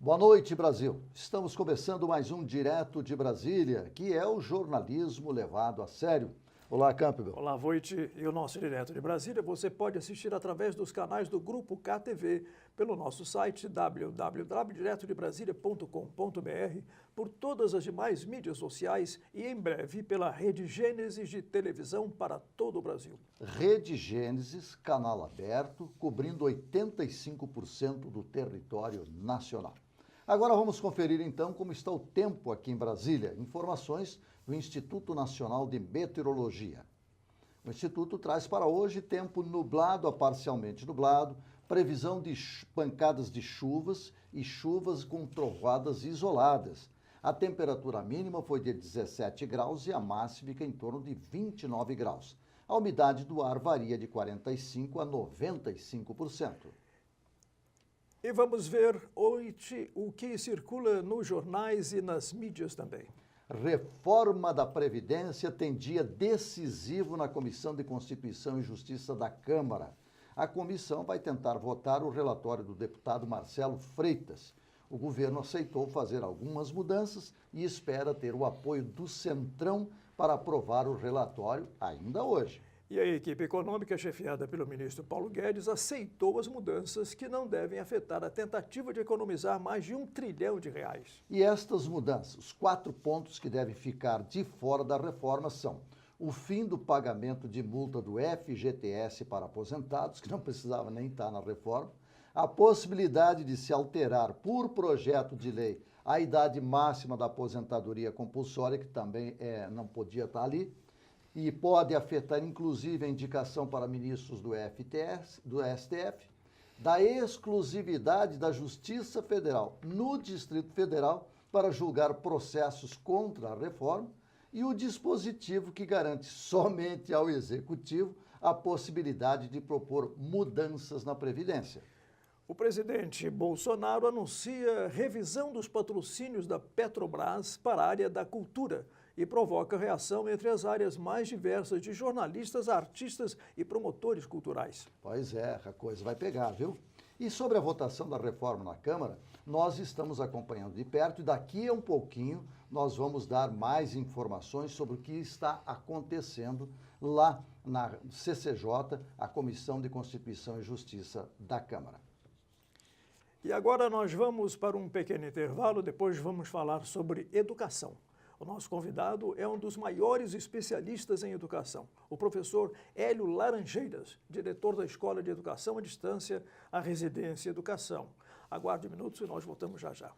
Boa noite, Brasil. Estamos começando mais um Direto de Brasília, que é o jornalismo levado a sério. Olá, Campbell. Olá, Voit. E o nosso Direto de Brasília você pode assistir através dos canais do Grupo KTV, pelo nosso site www.diretodebrasilia.com.br, por todas as demais mídias sociais e em breve pela Rede Gênesis de televisão para todo o Brasil. Rede Gênesis, canal aberto, cobrindo 85% do território nacional. Agora vamos conferir então como está o tempo aqui em Brasília. Informações do Instituto Nacional de Meteorologia. O Instituto traz para hoje tempo nublado a parcialmente nublado, previsão de pancadas de chuvas e chuvas com trovoadas isoladas. A temperatura mínima foi de 17 graus e a máxima fica em torno de 29 graus. A umidade do ar varia de 45% a 95%. E vamos ver hoje o que circula nos jornais e nas mídias também. Reforma da Previdência tem dia decisivo na Comissão de Constituição e Justiça da Câmara. A comissão vai tentar votar o relatório do deputado Marcelo Freitas. O governo aceitou fazer algumas mudanças e espera ter o apoio do Centrão para aprovar o relatório ainda hoje. E a equipe econômica, chefiada pelo ministro Paulo Guedes, aceitou as mudanças que não devem afetar a tentativa de economizar mais de R$ 1 trilhão. E estas mudanças, os 4 pontos que devem ficar de fora da reforma são: o fim do pagamento de multa do FGTS para aposentados, que não precisava nem estar na reforma, a possibilidade de se alterar por projeto de lei a idade máxima da aposentadoria compulsória, que também não podia estar ali, e pode afetar inclusive a indicação para ministros do STF, da exclusividade da Justiça Federal no Distrito Federal para julgar processos contra a reforma e o dispositivo que garante somente ao Executivo a possibilidade de propor mudanças na Previdência. O presidente Bolsonaro anuncia revisão dos patrocínios da Petrobras para a área da cultura e provoca reação entre as áreas mais diversas de jornalistas, artistas e promotores culturais. Pois é, a coisa vai pegar, viu? E sobre a votação da reforma na Câmara, nós estamos acompanhando de perto e daqui a um pouquinho nós vamos dar mais informações sobre o que está acontecendo lá na CCJ, a Comissão de Constituição e Justiça da Câmara. E agora nós vamos para um pequeno intervalo, depois vamos falar sobre educação. O nosso convidado é um dos maiores especialistas em educação, o professor Hélio Laranjeiras, diretor da Escola de Educação à Distância, a Residência Educação. Aguarde minutos e nós voltamos já já.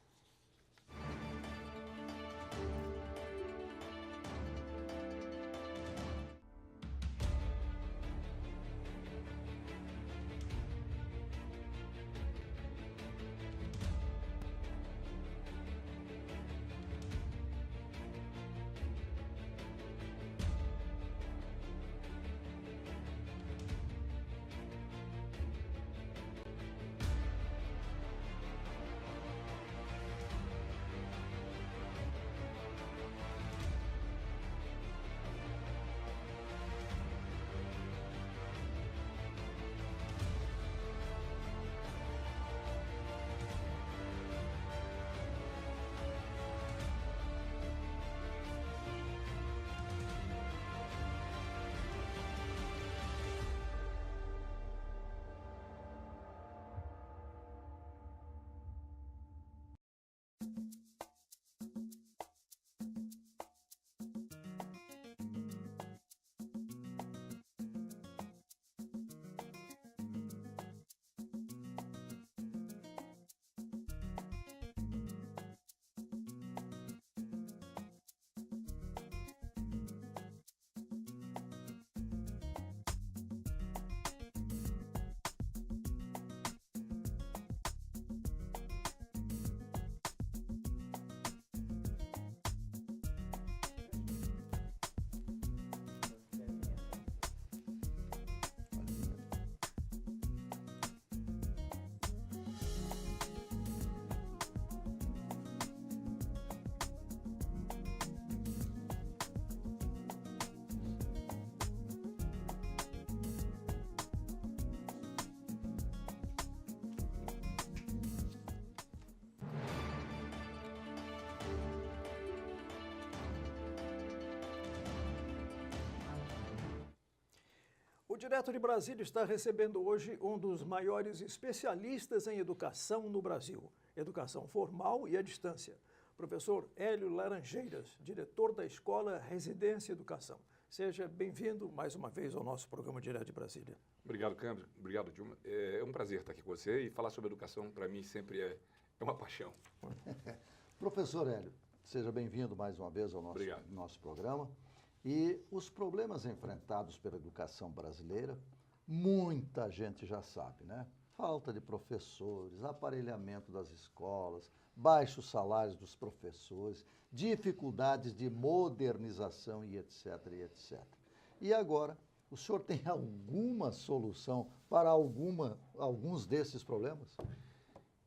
Direto de Brasília está recebendo hoje um dos maiores especialistas em educação no Brasil, educação formal e à distância. Professor Hélio Laranjeiras, diretor da Escola Residência Educação. Seja bem-vindo mais uma vez ao nosso programa Direto de Brasília. Obrigado, Câmbio. Obrigado, Dilma. É um prazer estar aqui com você e falar sobre educação, para mim, sempre é uma paixão. Professor Hélio, seja bem-vindo mais uma vez ao nosso programa. E os problemas enfrentados pela educação brasileira, muita gente já sabe, né? Falta de professores, aparelhamento das escolas, baixos salários dos professores, dificuldades de modernização e etc, e etc. E agora, o senhor tem alguma solução para alguns desses problemas?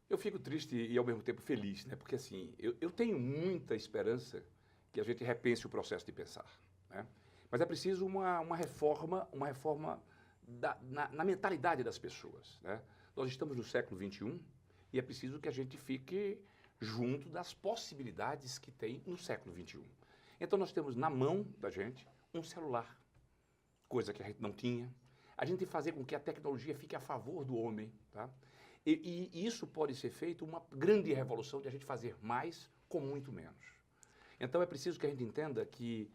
Eu fico triste e, ao mesmo tempo, feliz, né? Porque, assim, eu tenho muita esperança que a gente repense o processo de pensar, né? Mas é preciso uma reforma na mentalidade das pessoas, né? Nós estamos no século XXI e é preciso que a gente fique junto das possibilidades que tem no século XXI. Então, nós temos na mão da gente um celular, coisa que a gente não tinha. A gente tem que fazer com que a tecnologia fique a favor do homem, tá? E isso pode ser feito uma grande revolução de a gente fazer mais com muito menos. Então, é preciso que a gente entenda que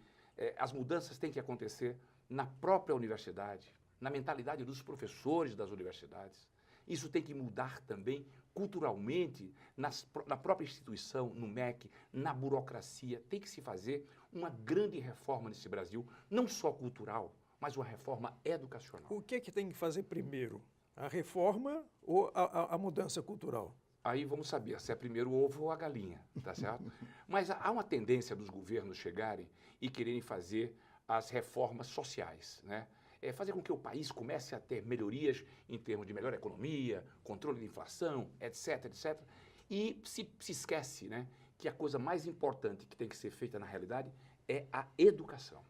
as mudanças têm que acontecer na própria universidade, na mentalidade dos professores das universidades. Isso tem que mudar também culturalmente na própria instituição, no MEC, na burocracia. Tem que se fazer uma grande reforma nesse Brasil, não só cultural, mas uma reforma educacional. O que tem que fazer primeiro? A reforma ou a mudança cultural? Aí vamos saber se é primeiro o ovo ou a galinha, tá certo? Mas há uma tendência dos governos chegarem e quererem fazer as reformas sociais, né? Fazer com que o país comece a ter melhorias em termos de melhor economia, controle de inflação, etc, etc. E se esquece, né, que a coisa mais importante que tem que ser feita na realidade é a educação.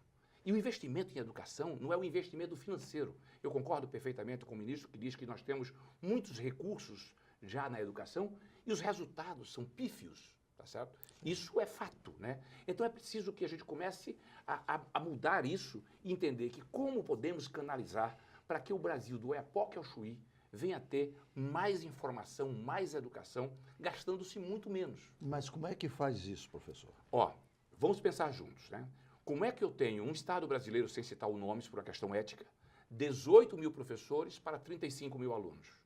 E o investimento em educação não é o investimento financeiro. Eu concordo perfeitamente com o ministro que diz que nós temos muitos recursos já na educação e os resultados são pífios, tá certo? Isso é fato, né? Então é preciso que a gente comece a mudar isso e entender que como podemos canalizar para que o Brasil, do Oiapoque ao Chuí, venha a ter mais informação, mais educação, gastando-se muito menos. Mas como é que faz isso, professor? Ó, vamos pensar juntos, né? Como é que eu tenho um Estado brasileiro, sem citar os nomes por uma questão ética, 18 mil professores para 35 mil alunos?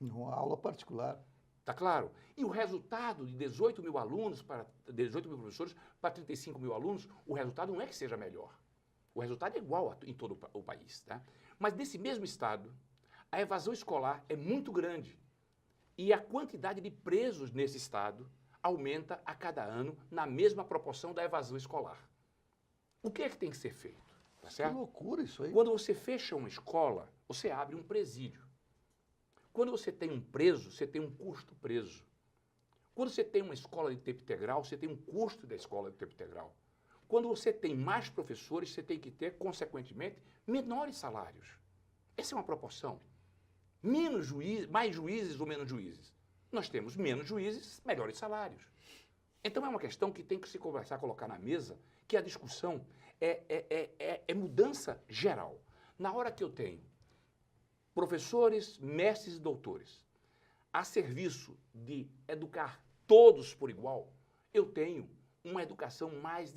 Uma aula particular. Tá claro? E o resultado de 18 mil alunos para 18 mil professores para 35 mil alunos, o resultado não é que seja melhor. O resultado é igual em todo o país, tá? Mas nesse mesmo estado, a evasão escolar é muito grande e a quantidade de presos nesse estado aumenta a cada ano na mesma proporção da evasão escolar. O que é que tem que ser feito? Tá certo? Que loucura isso aí. Quando você fecha uma escola, você abre um presídio. Quando você tem um preso, você tem um custo preso. Quando você tem uma escola de tempo integral, você tem um custo da escola de tempo integral. Quando você tem mais professores, você tem que ter, consequentemente, menores salários. Essa é uma proporção. Mais juízes ou menos juízes? Nós temos menos juízes, melhores salários. Então é uma questão que tem que se conversar, colocar na mesa, que a discussão é mudança geral. Na hora que eu tenho professores, mestres e doutores a serviço de educar todos por igual, eu tenho uma educação mais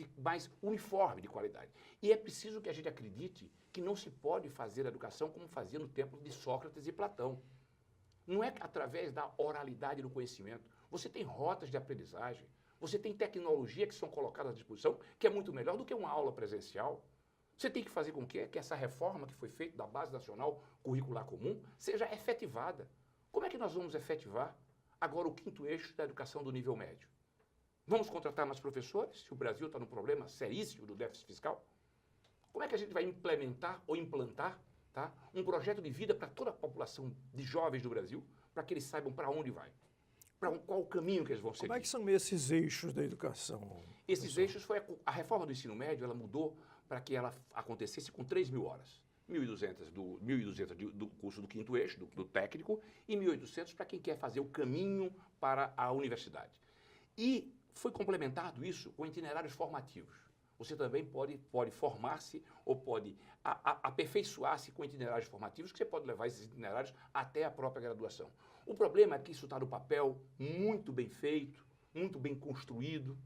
uniforme de qualidade. E é preciso que a gente acredite que não se pode fazer a educação como fazia no tempo de Sócrates e Platão. Não é através da oralidade do conhecimento. Você tem rotas de aprendizagem, você tem tecnologia que são colocadas à disposição, que é muito melhor do que uma aula presencial. Você tem que fazer com que essa reforma que foi feita da Base Nacional Curricular Comum seja efetivada. Como é que nós vamos efetivar agora o quinto eixo da educação do nível médio? Vamos contratar mais professores, se o Brasil está num problema seríssimo do déficit fiscal? Como é que a gente vai implementar ou implantar, tá, um projeto de vida para toda a população de jovens do Brasil, para que eles saibam para onde vai? Qual o caminho que eles vão seguir? Como é que são esses eixos da educação? Esses eixos foi a reforma do ensino médio, ela mudou para que ela acontecesse com 3.000 horas. 1.200 do curso do quinto eixo, do técnico, e 1.800 para quem quer fazer o caminho para a universidade. E foi complementado isso com itinerários formativos. você também pode formar-se ou pode aperfeiçoar-se com itinerários formativos, que você pode levar esses itinerários até a própria graduação. O problema é que isso está no papel, muito bem feito, muito bem construído,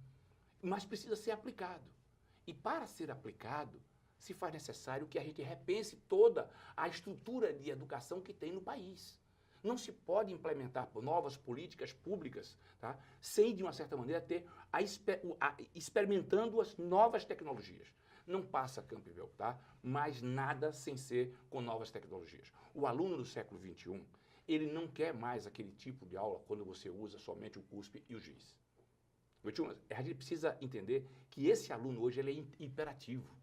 mas precisa ser aplicado. E para ser aplicado, se faz necessário que a gente repense toda a estrutura de educação que tem no país. Não se pode implementar novas políticas públicas, tá, sem, de uma certa maneira, ter experimentando as novas tecnologias. Não passa, Campbell, tá? Mas nada sem ser com novas tecnologias. O aluno do século XXI, ele não quer mais aquele tipo de aula quando você usa somente o cuspe e o giz. A gente precisa entender que esse aluno hoje ele é imperativo.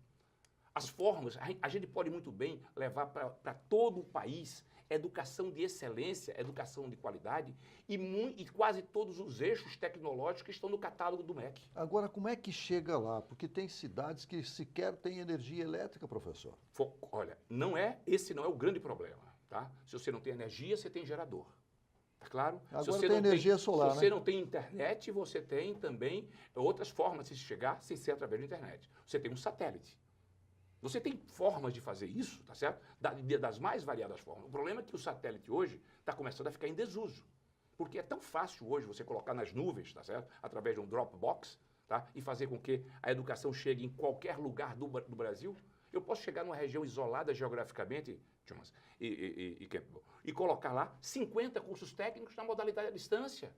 As formas, a gente pode muito bem levar para todo o país educação de excelência, educação de qualidade e quase todos os eixos tecnológicos que estão no catálogo do MEC. Agora, como é que chega lá? Porque tem cidades que sequer têm energia elétrica, professor. Olha, esse não é o grande problema, tá? Se você não tem energia, você tem gerador. Tá claro? Agora se você tem energia solar, se você não tem internet, você tem também outras formas de chegar sem ser através da internet. Você tem um satélite. Você tem formas de fazer isso, tá certo? Das mais variadas formas. O problema é que o satélite hoje está começando a ficar em desuso. Porque é tão fácil hoje você colocar nas nuvens, tá certo? Através de um Dropbox, tá? E fazer com que a educação chegue em qualquer lugar do Brasil. Eu posso chegar numa região isolada geograficamente, e colocar lá 50 cursos técnicos na modalidade à distância.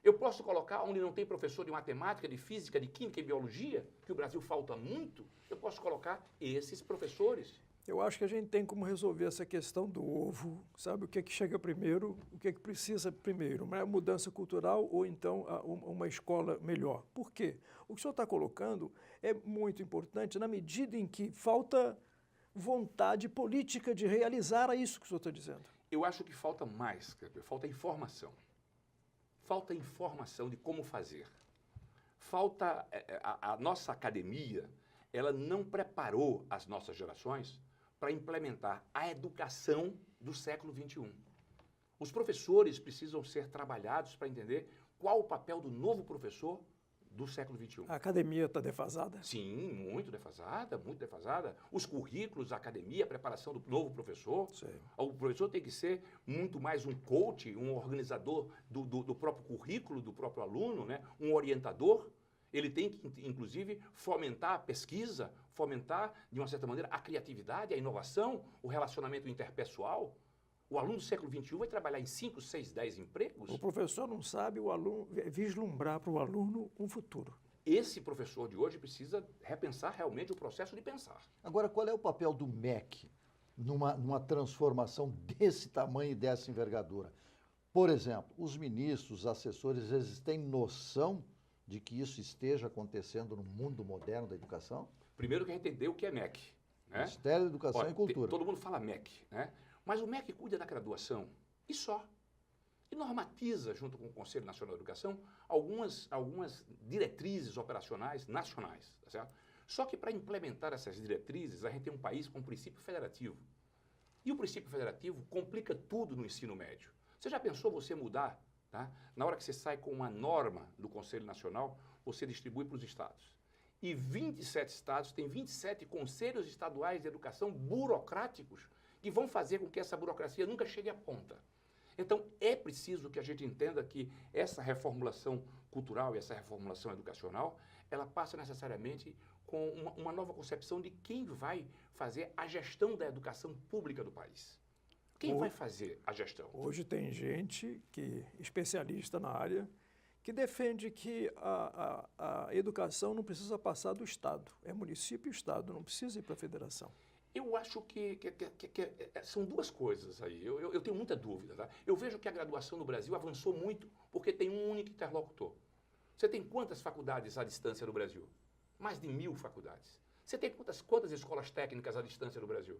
Eu posso colocar onde não tem professor de matemática, de física, de química e biologia, que o Brasil falta muito, eu posso colocar esses professores. Eu acho que a gente tem como resolver essa questão do ovo, sabe? O que é que chega primeiro, o que é que precisa primeiro, uma mudança cultural ou então uma escola melhor. Por quê? O que o senhor está colocando é muito importante na medida em que falta vontade política de realizar isso que o senhor está dizendo. Eu acho que falta mais, falta informação. Falta informação de como fazer. Falta a nossa academia, ela não preparou as nossas gerações para implementar a educação do século XXI. Os professores precisam ser trabalhados para entender qual o papel do novo professor do século XXI. A academia está defasada? Sim, muito defasada, muito defasada. Os currículos, a academia, a preparação do novo professor. Sim. O professor tem que ser muito mais um coach, um organizador do próprio currículo, do próprio aluno, né? Um orientador. Ele tem que, inclusive, fomentar a pesquisa, fomentar, de uma certa maneira, a criatividade, a inovação, o relacionamento interpessoal. O aluno do século XXI vai trabalhar em 5, 6, 10 empregos. O professor não sabe o aluno vislumbrar para o aluno um futuro. Esse professor de hoje precisa repensar realmente o processo de pensar. Agora, qual é o papel do MEC numa transformação desse tamanho e dessa envergadura? Por exemplo, os ministros, os assessores, eles têm noção de que isso esteja acontecendo no mundo moderno da educação? Primeiro que a gente entender o que é MEC. Né? Ministério da Educação e Cultura. Todo mundo fala MEC, né? Mas o MEC cuida da graduação e só. E normatiza, junto com o Conselho Nacional de Educação, algumas diretrizes operacionais nacionais, tá certo? Só que para implementar essas diretrizes, a gente tem um país com um princípio federativo. E o princípio federativo complica tudo no ensino médio. Você já pensou você mudar, tá? Na hora que você sai com uma norma do Conselho Nacional, você distribui para os estados. E 27 estados têm 27 conselhos estaduais de educação burocráticos que vão fazer com que essa burocracia nunca chegue à ponta. Então, é preciso que a gente entenda que essa reformulação cultural e essa reformulação educacional, ela passa necessariamente com uma nova concepção de quem vai fazer a gestão da educação pública do país. Quem vai fazer a gestão? Hoje tem gente, especialista na área, que defende que a educação não precisa passar do Estado. É município e Estado, não precisa ir para a federação. Eu acho que são duas coisas aí. Eu tenho muita dúvida. Tá? Eu vejo que a graduação no Brasil avançou muito porque tem um único interlocutor. Você tem quantas faculdades à distância no Brasil? Mais de 1000 faculdades. Você tem quantas escolas técnicas à distância no Brasil?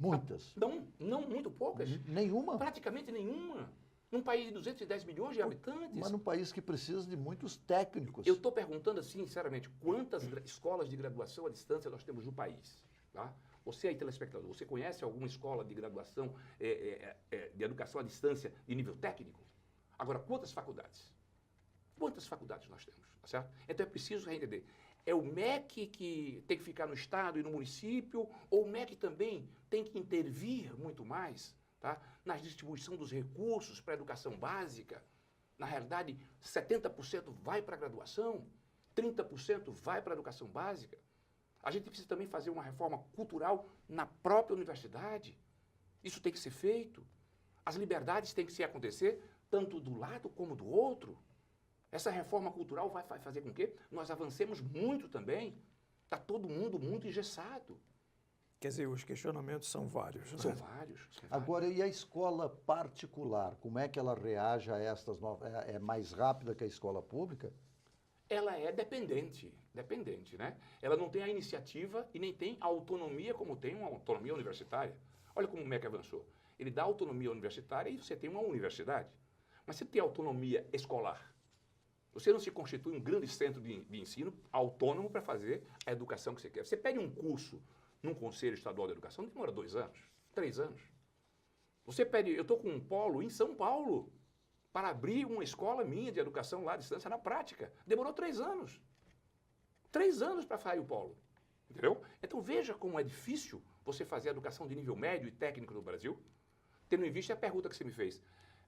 Muitas. Não muito poucas. Nenhuma? Praticamente nenhuma. Num país de 210 milhões de habitantes. Mas num país que precisa de muitos técnicos. Eu estou perguntando, assim, sinceramente, quantas escolas de graduação à distância nós temos no país? Tá? Você aí, telespectador, você conhece alguma escola de graduação, de educação à distância de nível técnico? Agora, quantas faculdades? Quantas faculdades nós temos? Tá certo? Então é preciso entender. É o MEC que tem que ficar no estado e no município, ou o MEC também tem que intervir muito mais, tá? Na distribuição dos recursos para a educação básica? Na realidade, 70% vai para a graduação, 30% vai para a educação básica. A gente precisa também fazer uma reforma cultural na própria universidade. Isso tem que ser feito. As liberdades têm que se acontecer tanto do lado como do outro. Essa reforma cultural vai fazer com que nós avancemos muito também. Está todo mundo muito engessado. Quer dizer, os questionamentos são vários, né? São vários. Agora, e a escola particular? Como é que ela reage a estas novas? É mais rápida que a escola pública? Ela é dependente, né? Ela não tem a iniciativa e nem tem a autonomia como tem uma autonomia universitária. Olha como o MEC avançou. Ele dá autonomia universitária e você tem uma universidade. Mas você tem autonomia escolar. Você não se constitui um grande centro de ensino autônomo para fazer a educação que você quer. Você pede um curso num Conselho Estadual de Educação, demora 2 anos, 3 anos. Você pede, eu estou com um polo em São Paulo para abrir uma escola minha de educação lá à distância na prática. Demorou 3 anos. 3 anos para sair o polo. Entendeu? Então veja como é difícil você fazer a educação de nível médio e técnico no Brasil, tendo em vista a pergunta que você me fez.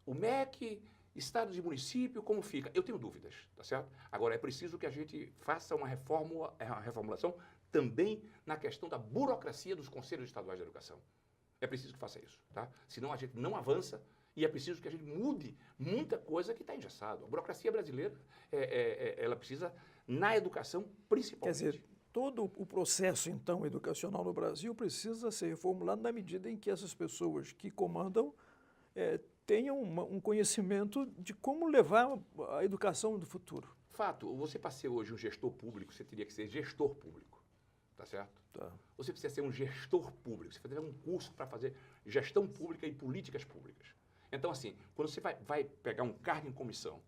O MEC, estados e município, como fica? Eu tenho dúvidas, tá certo? Agora, é preciso que a gente faça uma reformulação também na questão da burocracia dos conselhos estaduais de educação. É preciso que faça isso, tá? Senão a gente não avança e é preciso que a gente mude muita coisa que está engessado. A burocracia brasileira, ela precisa, na educação, principalmente. Quer dizer, todo o processo, então, educacional no Brasil precisa ser reformulado na medida em que essas pessoas que comandam tenham um conhecimento de como levar a educação do futuro. Fato, você para ser hoje um gestor público, você teria que ser gestor público, tá certo? Tá. Você precisa ser um gestor público, você precisa fazer um curso para fazer gestão pública e políticas públicas. Então, assim, quando você vai pegar um cargo em comissão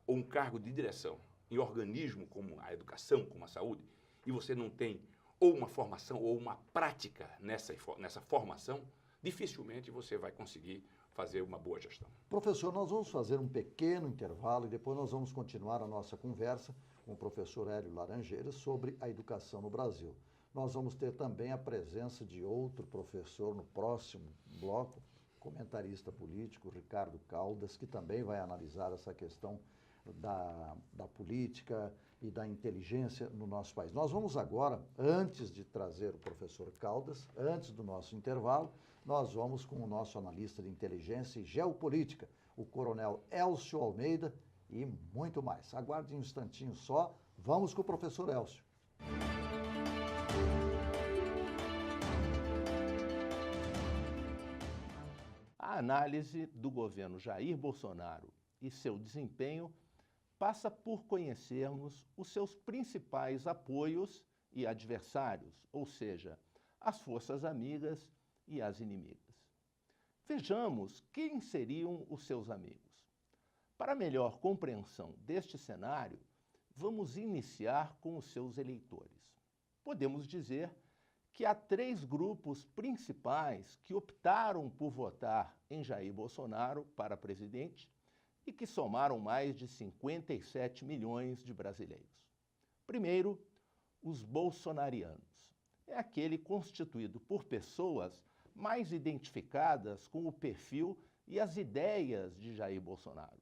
ou um cargo de direção em organismo como a educação, como a saúde, e você não tem ou uma formação ou uma prática nessa formação, dificilmente você vai conseguir fazer uma boa gestão. Professor, nós vamos fazer um pequeno intervalo e depois nós vamos continuar a nossa conversa com o professor Hélio Laranjeiras sobre a educação no Brasil. Nós vamos ter também a presença de outro professor no próximo bloco, comentarista político, Ricardo Caldas, que também vai analisar essa questão da política e da inteligência no nosso país. Nós vamos agora, antes de trazer o professor Caldas, antes do nosso intervalo, nós vamos com o nosso analista de inteligência e geopolítica, o coronel Elcio Almeida, e muito mais. Aguarde um instantinho só, vamos com o professor Elcio. A análise do governo Jair Bolsonaro e seu desempenho passa por conhecermos os seus principais apoios e adversários, ou seja, as forças amigas e as inimigas. Vejamos quem seriam os seus amigos. Para melhor compreensão deste cenário, vamos iniciar com os seus eleitores. Podemos dizer que há 3 grupos principais que optaram por votar em Jair Bolsonaro para presidente e que somaram mais de 57 milhões de brasileiros. Primeiro, os bolsonarianos. É aquele constituído por pessoas mais identificadas com o perfil e as ideias de Jair Bolsonaro.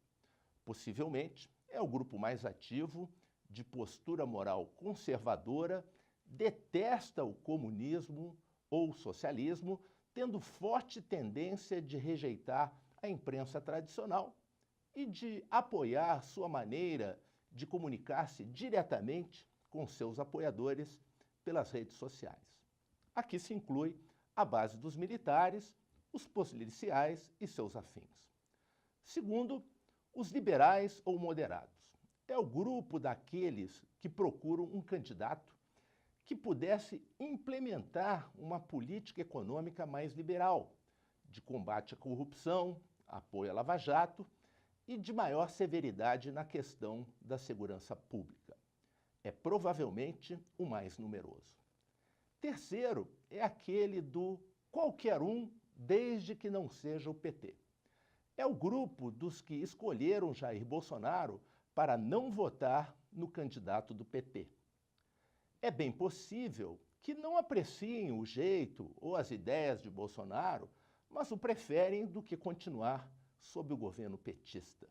Possivelmente, é o grupo mais ativo, de postura moral conservadora, detesta o comunismo ou o socialismo, tendo forte tendência de rejeitar a imprensa tradicional e de apoiar sua maneira de comunicar-se diretamente com seus apoiadores pelas redes sociais. Aqui se inclui a base dos militares, os policiais e seus afins. Segundo, os liberais ou moderados. É o grupo daqueles que procuram um candidato que pudesse implementar uma política econômica mais liberal, de combate à corrupção, apoio à Lava Jato e de maior severidade na questão da segurança pública. É provavelmente o mais numeroso. Terceiro é aquele do qualquer um, desde que não seja o PT. É o grupo dos que escolheram Jair Bolsonaro para não votar no candidato do PT. é bem possível que não apreciem o jeito ou as ideias de Bolsonaro, mas o preferem do que continuar sob o governo petista.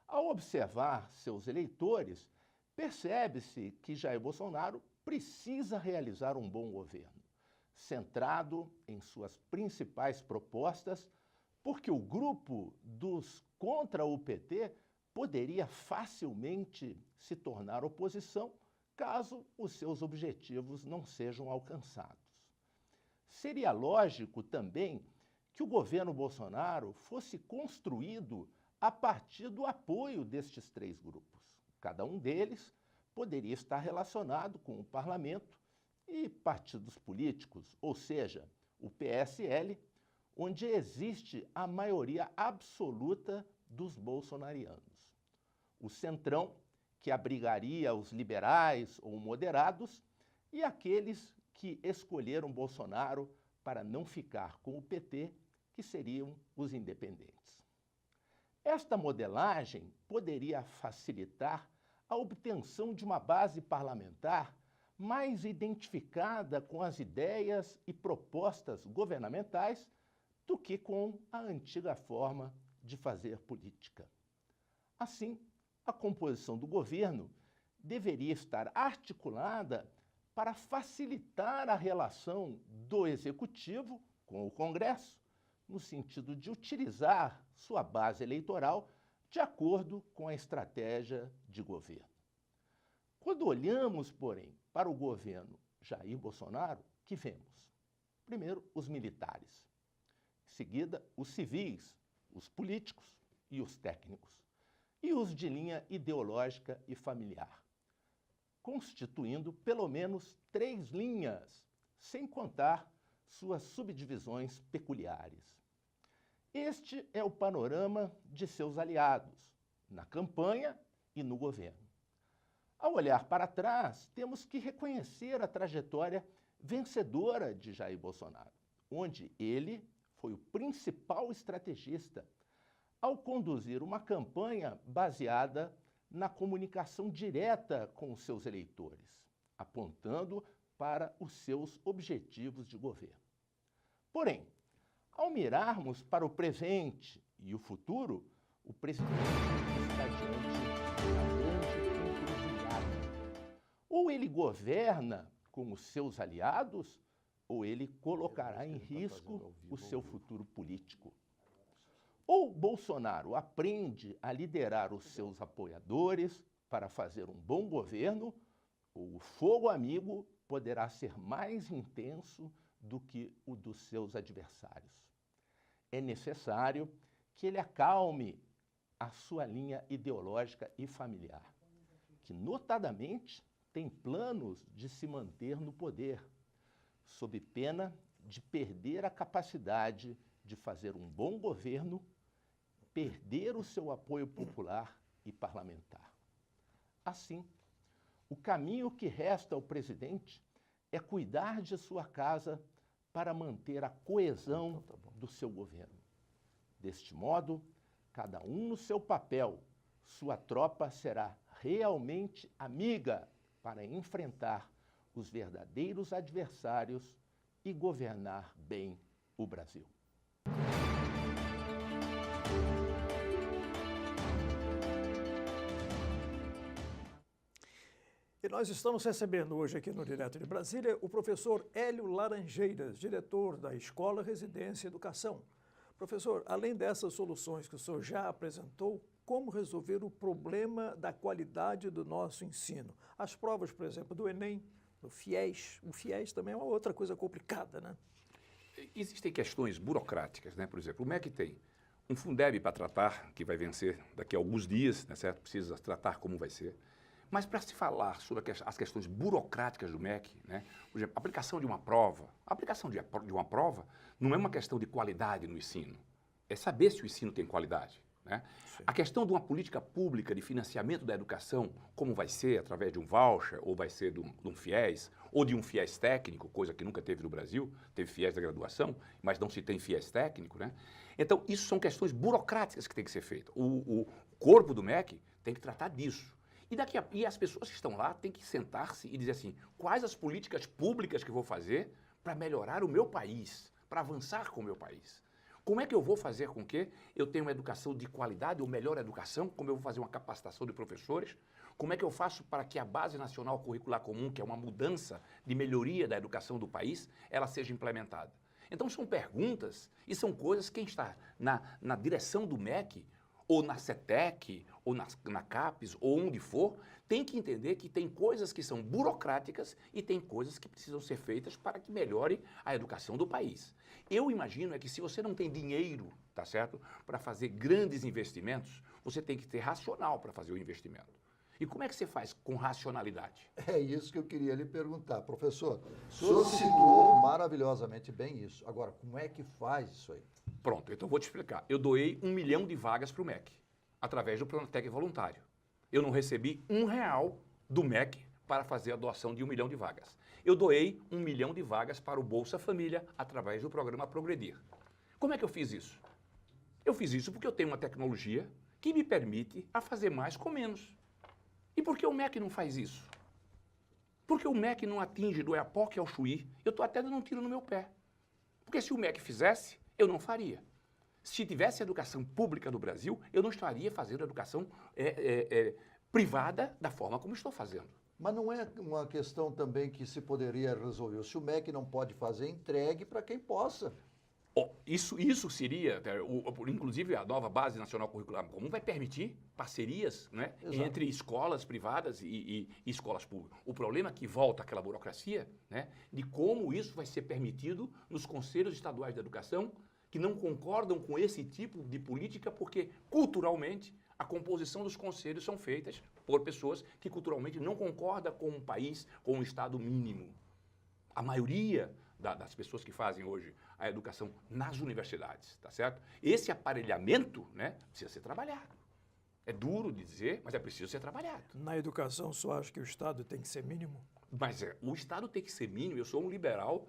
Ao observar seus eleitores, percebe-se que Jair Bolsonaro precisa realizar um bom governo, centrado em suas principais propostas, porque o grupo dos contra o PT poderia facilmente se tornar oposição caso os seus objetivos não sejam alcançados. Seria lógico também que o governo Bolsonaro fosse construído a partir do apoio destes três grupos. Cada um deles poderia estar relacionado com o parlamento e partidos políticos, ou seja, o PSL, onde existe a maioria absoluta dos bolsonarianos. O Centrão, que abrigaria os liberais ou moderados, e aqueles que escolheram Bolsonaro para não ficar com o PT, que seriam os independentes. Esta modelagem poderia facilitar a obtenção de uma base parlamentar mais identificada com as ideias e propostas governamentais do que com a antiga forma de fazer política. Assim, a composição do governo deveria estar articulada para facilitar a relação do Executivo com o Congresso, no sentido de utilizar sua base eleitoral de acordo com a estratégia de governo. Quando olhamos, porém, para o governo Jair Bolsonaro, que vemos? Primeiro, os militares. Em seguida, os civis, os políticos e os técnicos. E os de linha ideológica e familiar, constituindo pelo menos 3 linhas, sem contar suas subdivisões peculiares. Este é o panorama de seus aliados, na campanha e no governo. Ao olhar para trás, temos que reconhecer a trajetória vencedora de Jair Bolsonaro, onde ele foi o principal estrategista ao conduzir uma campanha baseada na comunicação direta com os seus eleitores, apontando para os seus objetivos de governo. Porém, ao mirarmos para o presente e o futuro, o presidente está diante de uma grande encruzilhada. Ou ele governa com os seus aliados, ou ele colocará em risco o seu futuro político. Ou Bolsonaro aprende a liderar os seus apoiadores para fazer um bom governo, ou o fogo amigo poderá ser mais intenso do que o dos seus adversários. É necessário que ele acalme a sua linha ideológica e familiar, que notadamente tem planos de se manter no poder, sob pena de perder a capacidade de fazer um bom governo, perder o seu apoio popular e parlamentar. Assim, o caminho que resta ao presidente é cuidar de sua casa para manter a coesão do seu governo. Deste modo, cada um no seu papel, sua tropa será realmente amiga para enfrentar os verdadeiros adversários e governar bem o Brasil. E nós estamos recebendo hoje aqui no Direto de Brasília o professor Hélio Laranjeiras, diretor da Escola Residência Educação. Professor, além dessas soluções que o senhor já apresentou, como resolver o problema da qualidade do nosso ensino? As provas, por exemplo, do Enem, do FIES. O FIES também é uma outra coisa complicada, né? Existem questões burocráticas, né? Por exemplo, o MEC tem um Fundeb para tratar, que vai vencer daqui a alguns dias, né, certo? Precisa tratar como vai ser. Mas para se falar sobre as questões burocráticas do MEC, né, por exemplo, a aplicação de uma prova, a aplicação de uma prova não é uma questão de qualidade no ensino, é saber se o ensino tem qualidade. Né? A questão de uma política pública de financiamento da educação, como vai ser, através de um voucher, ou vai ser de um FIES, ou de um FIES técnico, coisa que nunca teve no Brasil, teve FIES da graduação, mas não se tem FIES técnico. Né? Então, isso são questões burocráticas que têm que ser feitas. O corpo do MEC tem que tratar disso. E as pessoas que estão lá têm que sentar-se e dizer assim, quais as políticas públicas que eu vou fazer para melhorar o meu país, para avançar com o meu país. Como é que eu vou fazer com que eu tenha uma educação de qualidade, ou melhor educação? Como eu vou fazer uma capacitação de professores? Como é que eu faço para que a Base Nacional Curricular Comum, que é uma mudança de melhoria da educação do país, ela seja implementada? Então são perguntas e são coisas que quem está na direção do MEC, ou na CETEC, ou na CAPES, ou onde for, tem que entender que tem coisas que são burocráticas e tem coisas que precisam ser feitas para que melhore a educação do país. Eu imagino que se você não tem dinheiro, tá certo, para fazer grandes investimentos, você tem que ter racional para fazer o investimento. E como é que você faz com racionalidade? É isso que eu queria lhe perguntar, professor. O senhor citou maravilhosamente bem isso. Agora, como é que faz isso aí? Pronto, então eu vou te explicar. Eu doei 1 milhão de vagas para o MEC, através do Pronatec voluntário. Eu não recebi R$1 do MEC para fazer a doação de 1 milhão de vagas. Eu doei 1 milhão de vagas para o Bolsa Família, através do programa Progredir. Como é que eu fiz isso? Eu fiz isso porque eu tenho uma tecnologia que me permite a fazer mais com menos. E por que o MEC não faz isso? Porque o MEC não atinge do Oiapoque ao Chuí. Eu estou até dando um tiro no meu pé. Porque se o MEC fizesse, eu não faria. Se tivesse educação pública no Brasil, eu não estaria fazendo educação privada da forma como estou fazendo. Mas não é uma questão também que se poderia resolver. Se o MEC não pode fazer, entregue para quem possa. Oh, isso seria, inclusive a nova Base Nacional Curricular Comum vai permitir parcerias, né, entre escolas privadas e escolas públicas. O problema é que volta aquela burocracia, né, de como isso vai ser permitido nos conselhos estaduais de educação, que não concordam com esse tipo de política, porque culturalmente a composição dos conselhos são feitas por pessoas que culturalmente não concordam com um país, com um Estado mínimo. A maioria das pessoas que fazem hoje a educação nas universidades, tá certo? Esse aparelhamento, né, precisa ser trabalhado. É duro dizer, mas é preciso ser trabalhado. Na educação, só acha que o Estado tem que ser mínimo? Mas o Estado tem que ser mínimo. Eu sou um liberal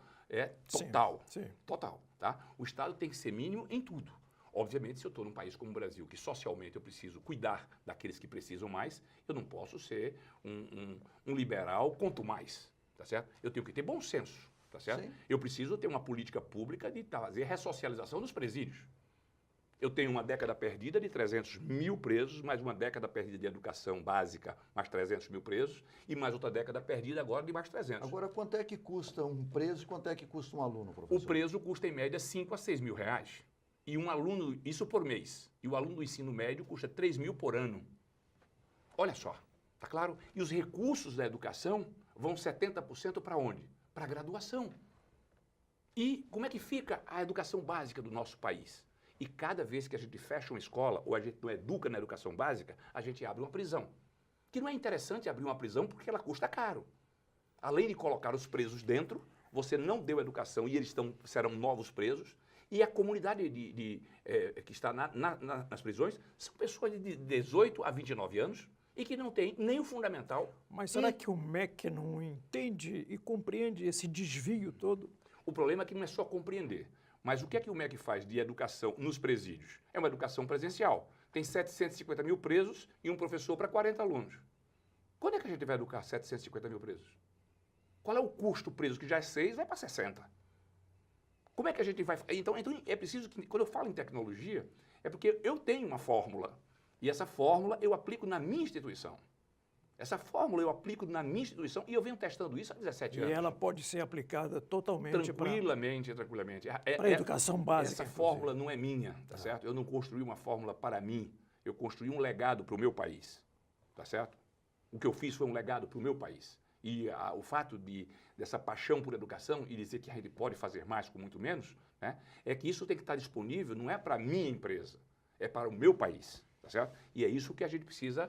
total, sim. Total, tá? O Estado tem que ser mínimo em tudo. Obviamente, se eu estou num país como o Brasil, que socialmente eu preciso cuidar daqueles que precisam mais, eu não posso ser um liberal quanto mais, tá certo? Eu tenho que ter bom senso. Tá certo? Sim. Eu preciso ter uma política pública de fazer ressocialização dos presídios. Eu tenho uma década perdida de 300 mil presos, mais uma década perdida de educação básica, mais 300 mil presos, e mais outra década perdida agora de mais 300. Agora, quanto é que custa um preso e quanto é que custa um aluno, professor? O preso custa, em média, 5 a 6 mil reais. E um aluno, isso por mês. E o aluno do ensino médio custa 3 mil por ano. Olha só, tá claro? E os recursos da educação vão 70% para onde? Para a graduação. E como é que fica a educação básica do nosso país? E cada vez que a gente fecha uma escola, ou a gente não educa na educação básica, a gente abre uma prisão. Que não é interessante abrir uma prisão porque ela custa caro. Além de colocar os presos dentro, você não deu educação e eles serão novos presos. E a comunidade que está nas prisões são pessoas de 18 a 29 anos, e que não tem nem o fundamental. Mas será que o MEC não entende e compreende esse desvio todo? O problema é que não é só compreender. Mas o que é que o MEC faz de educação nos presídios? É uma educação presencial. Tem 750 mil presos e um professor para 40 alunos. Quando é que a gente vai educar 750 mil presos? Qual é o custo preso? Que já é 6, vai para 60. Como é que a gente vai... Então é preciso que, quando eu falo em tecnologia, é porque eu tenho uma fórmula. E essa fórmula eu aplico na minha instituição. Essa fórmula eu aplico na minha instituição e eu venho testando isso há 17 anos. E ela pode ser aplicada totalmente tranquilamente. Para a educação básica. Essa fórmula não é minha, tá certo? Eu não construí uma fórmula para mim. Eu construí um legado para o meu país, tá certo? O que eu fiz foi um legado para o meu país. E o fato dessa paixão por educação e dizer que a gente pode fazer mais com muito menos, né, é que isso tem que estar disponível, não é para a minha empresa, é para o meu país. Tá certo? E é isso que a gente precisa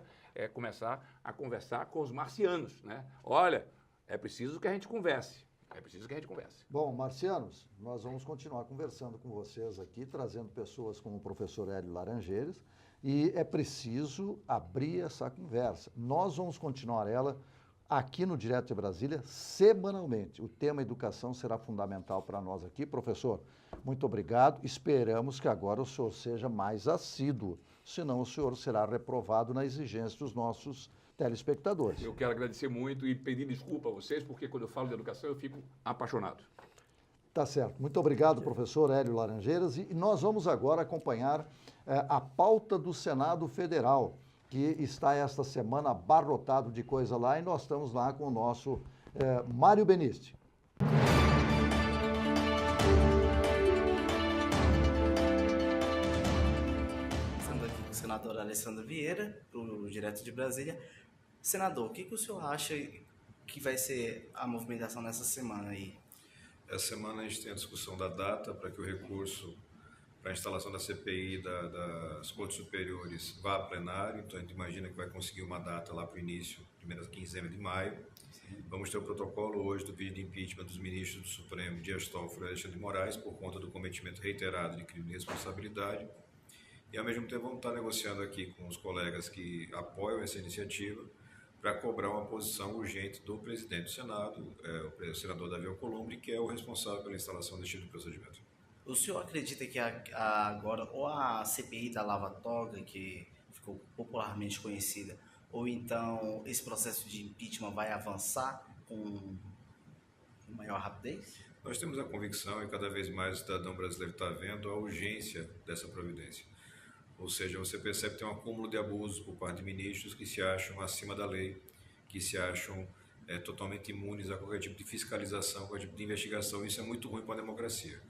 começar a conversar com os marcianos, né? Olha, é preciso que a gente converse. É preciso que a gente converse. Bom, marcianos, nós vamos continuar conversando com vocês aqui, trazendo pessoas como o professor Hélio Laranjeiras, e é preciso abrir essa conversa. Nós vamos continuar ela aqui no Direto de Brasília, semanalmente. O tema educação será fundamental para nós aqui. Professor, muito obrigado. Esperamos que agora o senhor seja mais assíduo, senão o senhor será reprovado na exigência dos nossos telespectadores. Eu quero agradecer muito e pedir desculpa a vocês, porque quando eu falo de educação eu fico apaixonado. Tá certo. Muito obrigado, professor Hélio Laranjeiras. E nós vamos agora acompanhar a pauta do Senado Federal, que está esta semana abarrotado de coisa lá, e nós estamos lá com o nosso Mário Benisti. Estamos aqui com o senador Alessandro Vieira, direto de Brasília. Senador, o que o senhor acha que vai ser a movimentação nessa semana aí? Essa semana a gente tem a discussão da data para que o recurso para a instalação da CPI das Cortes Superiores vá a plenário. Então a gente imagina que vai conseguir uma data lá para o início, primeira quinzena de maio. Vamos ter o protocolo hoje do pedido de impeachment dos ministros do Supremo, Dias Toffoli e Alexandre de Moraes, por conta do cometimento reiterado de crime de responsabilidade. E ao mesmo tempo vamos estar negociando aqui com os colegas que apoiam essa iniciativa para cobrar uma posição urgente do presidente do Senado, o senador Davi Alcolumbre, que é o responsável pela instalação deste tipo de procedimento. O senhor acredita que agora, ou a CPI da Lava Toga, que ficou popularmente conhecida, ou então esse processo de impeachment vai avançar com maior rapidez? Nós temos a convicção, e cada vez mais o cidadão brasileiro está vendo, a urgência dessa providência. Ou seja, você percebe que tem um acúmulo de abusos por parte de ministros que se acham acima da lei, que se acham totalmente imunes a qualquer tipo de fiscalização, qualquer tipo de investigação. Isso é muito ruim para a democracia.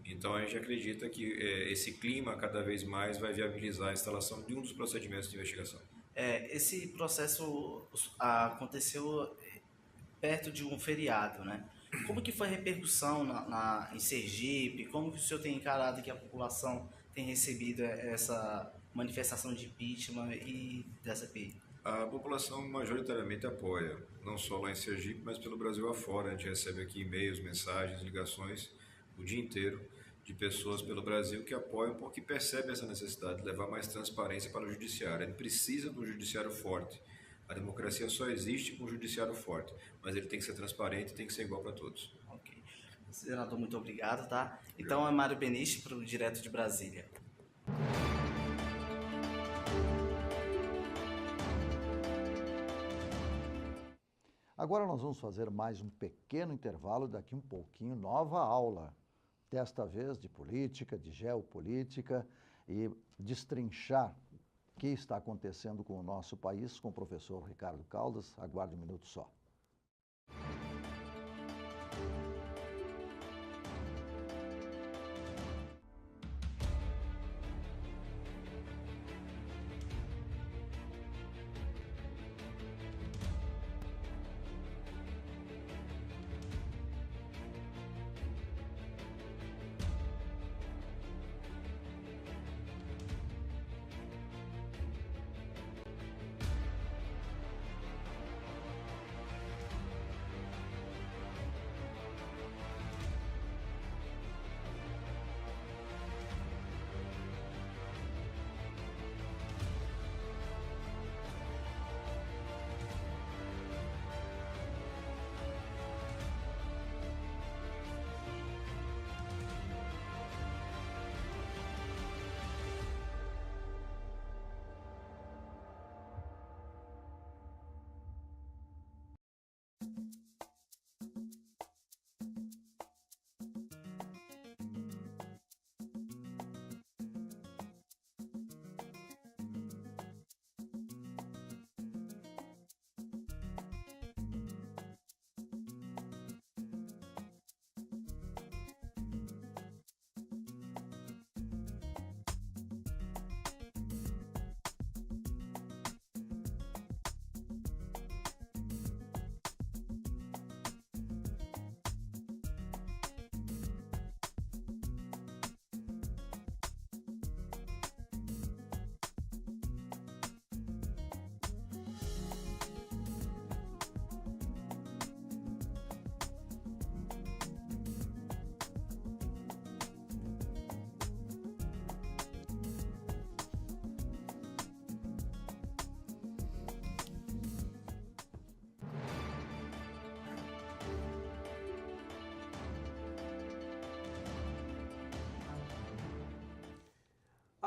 Então, a gente acredita que esse clima cada vez mais vai viabilizar a instalação de um dos procedimentos de investigação. Esse processo aconteceu perto de um feriado, né? Como que foi a repercussão em Sergipe? Como que o senhor tem encarado que a população tem recebido essa manifestação de impeachment e da CPI? A população majoritariamente apoia, não só lá em Sergipe, mas pelo Brasil afora. A gente recebe aqui e-mails, mensagens, ligações o dia inteiro de pessoas pelo Brasil que apoiam porque percebem essa necessidade de levar mais transparência para o judiciário. A gente precisa de um judiciário forte. A democracia só existe com um judiciário forte, mas ele tem que ser transparente e tem que ser igual para todos. Ok. Senador, muito obrigado, tá? Então é Mário Benisti, direto de Brasília. Agora nós vamos fazer mais um pequeno intervalo, daqui um pouquinho, nova aula. Desta vez de política, de geopolítica e destrinchar o que está acontecendo com o nosso país com o professor Ricardo Caldas. Aguarde um minuto só.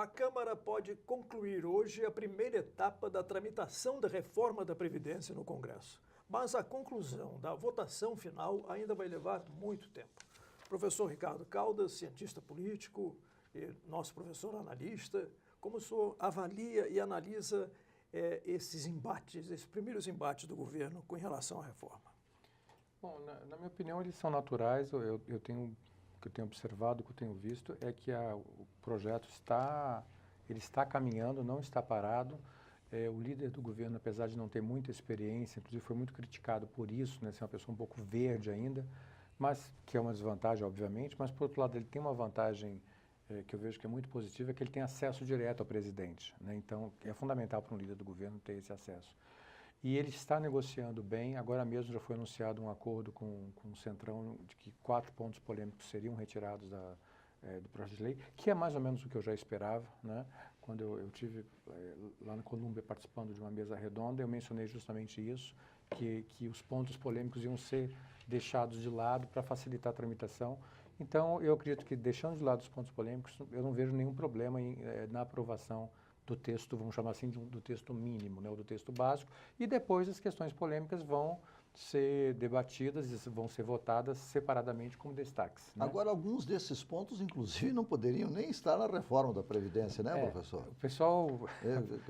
A Câmara pode concluir hoje a primeira etapa da tramitação da reforma da Previdência no Congresso. Mas a conclusão da votação final ainda vai levar muito tempo. Professor Ricardo Caldas, cientista político e nosso professor analista, como o senhor avalia e analisa esses embates, esses primeiros embates do governo com relação à reforma? Bom, na minha opinião, eles são naturais. O que eu tenho observado, o que eu tenho visto, é que o projeto está caminhando, não está parado. O líder do governo, apesar de não ter muita experiência, inclusive foi muito criticado por isso, né, ser uma pessoa um pouco verde ainda, mas que é uma desvantagem, obviamente, mas, por outro lado, ele tem uma vantagem que eu vejo que é muito positiva, é que ele tem acesso direto ao presidente, né? Então, é fundamental para um líder do governo ter esse acesso. E ele está negociando bem. Agora mesmo já foi anunciado um acordo com o Centrão de que 4 pontos polêmicos seriam retirados do projeto de lei, que é mais ou menos o que eu já esperava, né? Quando eu estive lá na Colômbia participando de uma mesa redonda, eu mencionei justamente isso, que os pontos polêmicos iam ser deixados de lado para facilitar a tramitação. Então, eu acredito que, deixando de lado os pontos polêmicos, eu não vejo nenhum problema na aprovação do texto, vamos chamar assim, do texto mínimo, né, ou do texto básico, e depois as questões polêmicas vão ser debatidas e vão ser votadas separadamente como destaques, né? Agora, alguns desses pontos, inclusive, não poderiam nem estar na reforma da Previdência, né, professor? O pessoal,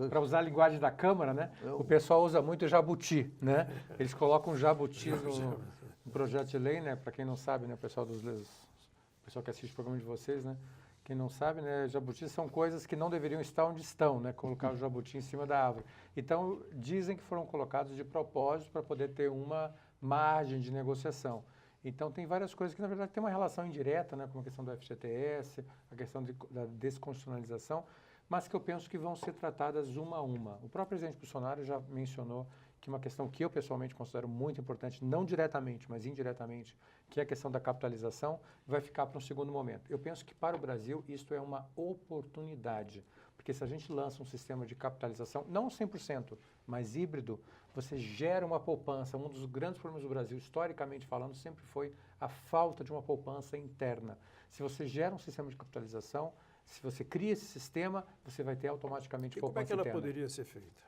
para usar a linguagem da Câmara, né, o pessoal usa muito jabuti, né? Eles colocam jabuti no projeto de lei, né? Para quem não sabe, né, o pessoal que assiste o programa de vocês, né? Quem não sabe, né, jabutis são coisas que não deveriam estar onde estão, né? Colocar o jabuti em cima da árvore. Então, dizem que foram colocados de propósito para poder ter uma margem de negociação. Então, tem várias coisas que, na verdade, têm uma relação indireta, né, como a questão do FGTS, a questão da desconstitucionalização, mas que eu penso que vão ser tratadas uma a uma. O próprio presidente Bolsonaro já mencionou que uma questão que eu pessoalmente considero muito importante, não diretamente, mas indiretamente, que é a questão da capitalização, vai ficar para um segundo momento. Eu penso que para o Brasil isto é uma oportunidade, porque se a gente lança um sistema de capitalização, não 100%, mas híbrido, você gera uma poupança. Um dos grandes problemas do Brasil, historicamente falando, sempre foi a falta de uma poupança interna. Se você gera um sistema de capitalização, se você cria esse sistema, você vai ter automaticamente poupança interna. E como é que ela poderia ser feita?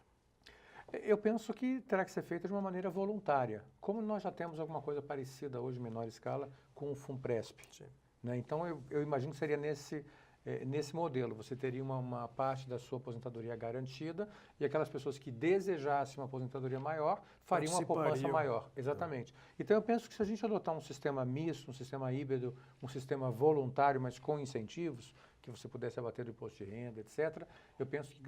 Eu penso que terá que ser feita de uma maneira voluntária. Como nós já temos alguma coisa parecida hoje, em menor escala, com o FUNPRESP. Né? Então, eu imagino que seria nesse modelo. Você teria uma parte da sua aposentadoria garantida e aquelas pessoas que desejassem uma aposentadoria maior fariam uma poupança maior. Exatamente. Então, eu penso que se a gente adotar um sistema misto, um sistema híbrido, um sistema voluntário, mas com incentivos, que você pudesse abater do imposto de renda, etc., eu penso que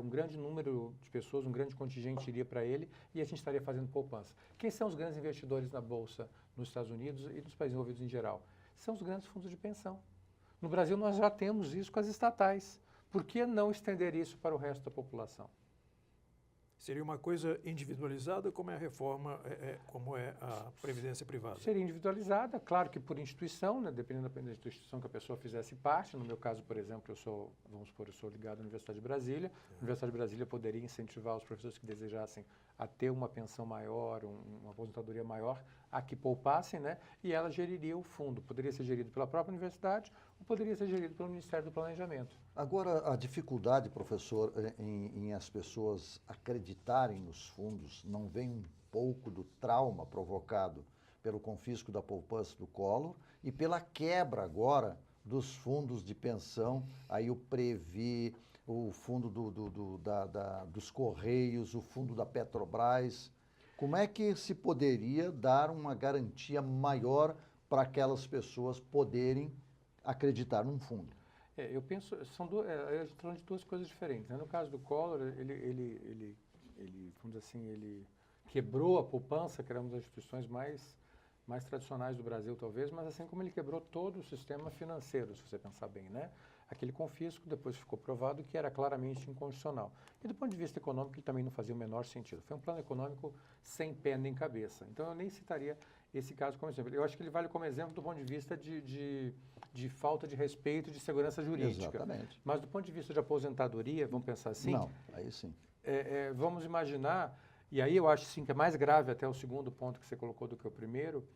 um grande número de pessoas, um grande contingente iria para ele e a gente estaria fazendo poupança. Quem são os grandes investidores na Bolsa nos Estados Unidos e nos países envolvidos em geral? São os grandes fundos de pensão. No Brasil, nós já temos isso com as estatais. Por que não estender isso para o resto da população? Seria uma coisa individualizada, como é a reforma, como é a previdência privada? Seria individualizada, claro que por instituição, né, dependendo da instituição que a pessoa fizesse parte. No meu caso, por exemplo, eu sou ligado à Universidade de Brasília. A Universidade de Brasília poderia incentivar os professores que desejassem a ter uma pensão maior, uma aposentadoria maior, a que poupassem, né, e ela geriria o fundo. Poderia ser gerido pela própria universidade ou poderia ser gerido pelo Ministério do Planejamento. Agora, a dificuldade, professor, em as pessoas acreditarem nos fundos não vem um pouco do trauma provocado pelo confisco da poupança do Collor e pela quebra agora dos fundos de pensão, aí o Previ, o fundo dos Correios, o fundo da Petrobras. Como é que se poderia dar uma garantia maior para aquelas pessoas poderem acreditar num fundo? Eu penso, a gente está falando de duas coisas diferentes, né? No caso do Collor, ele, vamos dizer assim, ele quebrou a poupança, que era uma das instituições mais tradicionais do Brasil, talvez, mas assim como ele quebrou todo o sistema financeiro, se você pensar bem, né? Aquele confisco depois ficou provado que era claramente inconstitucional. E do ponto de vista econômico, ele também não fazia o menor sentido. Foi um plano econômico sem pé nem cabeça. Então, eu nem citaria esse caso como exemplo. Eu acho que ele vale como exemplo do ponto de vista de falta de respeito e de segurança jurídica. Exatamente. Mas do ponto de vista de aposentadoria, vamos pensar assim? Não, aí sim. Vamos imaginar, e aí eu acho sim que é mais grave até o segundo ponto que você colocou do que o primeiro,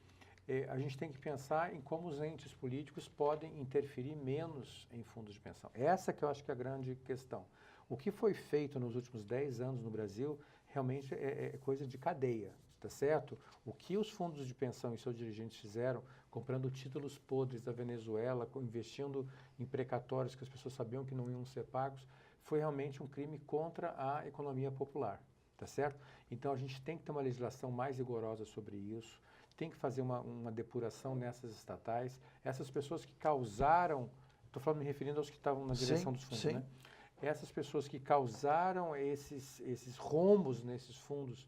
a gente tem que pensar em como os entes políticos podem interferir menos em fundos de pensão. Essa que eu acho que é a grande questão. O que foi feito nos últimos 10 anos no Brasil realmente é coisa de cadeia, tá certo? O que os fundos de pensão e seus dirigentes fizeram, comprando títulos podres da Venezuela, investindo em precatórios que as pessoas sabiam que não iam ser pagos, foi realmente um crime contra a economia popular, tá certo? Então a gente tem que ter uma legislação mais rigorosa sobre isso, tem que fazer uma depuração nessas estatais. Essas pessoas que causaram, estou falando me referindo aos que estavam na direção dos fundos, né? Essas pessoas que causaram esses rombos nesses fundos,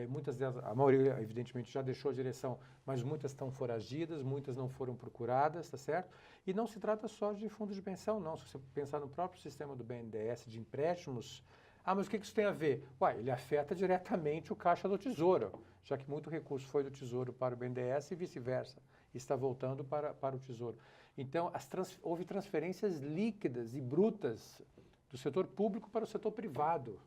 muitas delas, a maioria evidentemente já deixou a direção, mas muitas estão foragidas, muitas não foram procuradas, tá certo? E não se trata só de fundos de pensão, não. Se você pensar no próprio sistema do BNDES de empréstimos, mas o que isso tem a ver? Ele afeta diretamente o caixa do Tesouro, já que muito recurso foi do Tesouro para o BNDES e vice-versa, está voltando para o Tesouro. Então, houve transferências líquidas e brutas do setor público para o setor privado.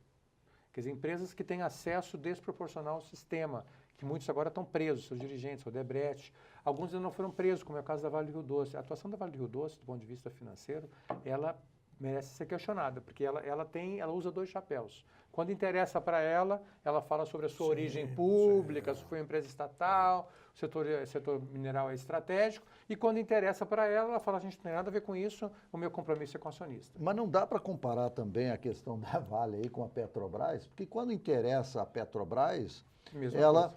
Quer dizer, empresas que têm acesso desproporcional ao sistema, que muitos agora estão presos, seus dirigentes, o Odebrecht. Alguns ainda não foram presos, como é o caso da Vale do Rio Doce. A atuação da Vale do Rio Doce, do ponto de vista financeiro, ela merece ser questionada, porque ela usa dois chapéus. Quando interessa para ela, ela fala sobre a sua origem pública, se foi uma empresa estatal, o setor mineral é estratégico, e quando interessa para ela fala, a gente não tem nada a ver com isso, o meu compromisso é com o acionista. Mas não dá para comparar também a questão da Vale aí com a Petrobras, porque quando interessa a Petrobras, ela...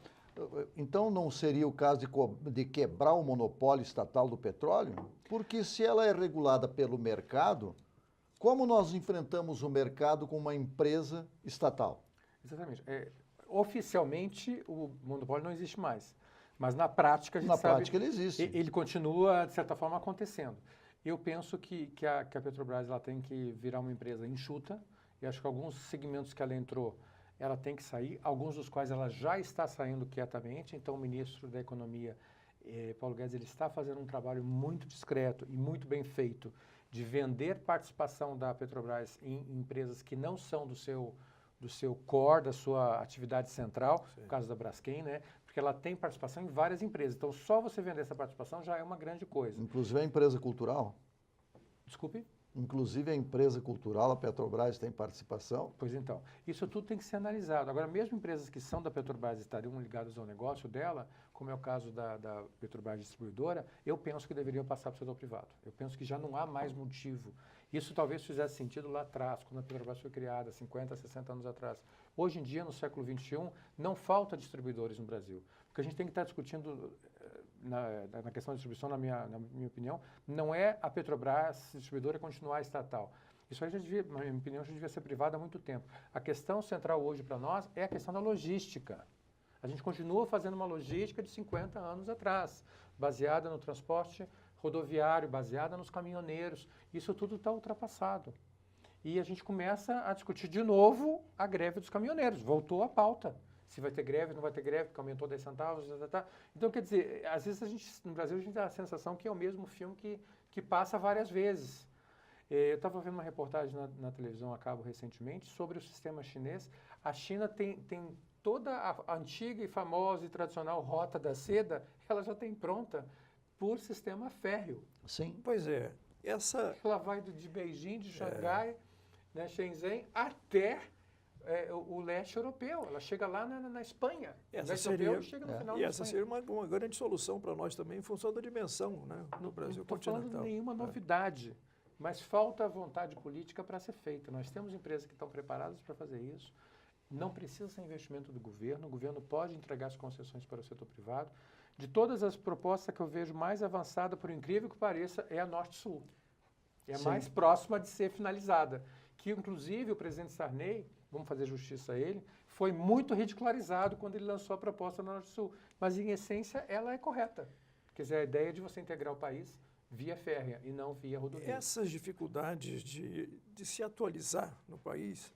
Então não seria o caso de quebrar o monopólio estatal do petróleo? Porque se ela é regulada pelo mercado, como nós enfrentamos o mercado com uma empresa estatal? Exatamente. Oficialmente, o monopólio não existe mais. Mas na prática, a gente sabe... Na prática ele existe. Ele continua, de certa forma, acontecendo. Eu penso que a Petrobras ela tem que virar uma empresa enxuta. E acho que alguns segmentos que ela entrou, ela tem que sair. Alguns dos quais ela já está saindo quietamente. Então, o ministro da Economia, Paulo Guedes, ele está fazendo um trabalho muito discreto e muito bem feito de vender participação da Petrobras em empresas que não são do seu core, da sua atividade central, no caso da Braskem, né? Porque ela tem participação em várias empresas. Então, só você vender essa participação já é uma grande coisa. Inclusive a empresa cultural? Desculpe? Inclusive a empresa cultural, a Petrobras tem participação? Pois então, isso tudo tem que ser analisado. Agora, mesmo empresas que são da Petrobras e estariam ligadas ao negócio dela, como é o caso da Petrobras Distribuidora, eu penso que deveriam passar para o setor privado. Eu penso que já não há mais motivo. Isso talvez fizesse sentido lá atrás, quando a Petrobras foi criada, 50, 60 anos atrás. Hoje em dia, no século XXI, não falta distribuidores no Brasil. O que a gente tem que estar discutindo na questão da distribuição, na minha opinião, não é a Petrobras distribuidora continuar estatal. Isso aí, na minha opinião, já devia ser privado há muito tempo. A questão central hoje para nós é a questão da logística. A gente continua fazendo uma logística de 50 anos atrás, baseada no transporte rodoviário, baseada nos caminhoneiros. Isso tudo está ultrapassado. E a gente começa a discutir de novo a greve dos caminhoneiros. Voltou à pauta. Se vai ter greve, não vai ter greve, porque aumentou 10 centavos, Então, quer dizer, às vezes no Brasil a gente dá a sensação que é o mesmo filme que passa várias vezes. Eu estava vendo uma reportagem na televisão a cabo recentemente sobre o sistema chinês. A China tem toda a antiga e famosa e tradicional rota da seda, ela já tem pronta por sistema férreo. Sim. Pois é. Ela vai de Beijing, de Xangai, né, Shenzhen, até o leste europeu. Ela chega lá na Espanha. Essa chega no final e da essa Espanha. seria uma grande solução para nós também, em função da dimensão, né, no Brasil Não estou continental. falando de nenhuma novidade, mas falta vontade política para ser feita. Nós temos empresas que estão preparadas para fazer isso. Não precisa ser investimento do governo. O governo pode entregar as concessões para o setor privado. De todas as propostas que eu vejo mais avançada, por incrível que pareça, é a Norte-Sul. É a mais próxima de ser finalizada. Que, inclusive, o presidente Sarney, vamos fazer justiça a ele, foi muito ridicularizado quando ele lançou a proposta da Norte-Sul. Mas, em essência, ela é correta. Quer dizer, a ideia de você integrar o país via férrea e não via rodovia. Essas dificuldades de se atualizar no país,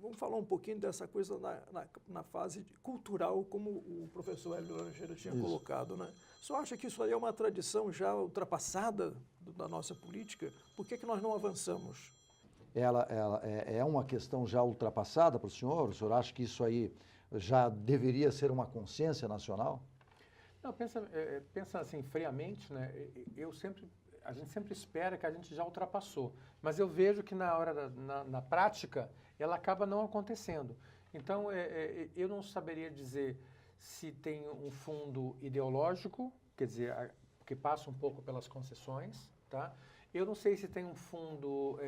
vamos falar um pouquinho dessa coisa na fase cultural, como o professor Hélio Laranjeira tinha colocado, né? O senhor acha que isso aí é uma tradição já ultrapassada da nossa política? Por que nós não avançamos? Ela é uma questão já ultrapassada para o senhor? O senhor acha que isso aí já deveria ser uma consciência nacional? Não, pensa assim, friamente, né? A gente sempre espera que a gente já ultrapassou, mas eu vejo que na hora na prática ela acaba não acontecendo. Então, eu não saberia dizer se tem um fundo ideológico, quer dizer, que passa um pouco pelas concessões, tá? Eu não sei se tem um fundo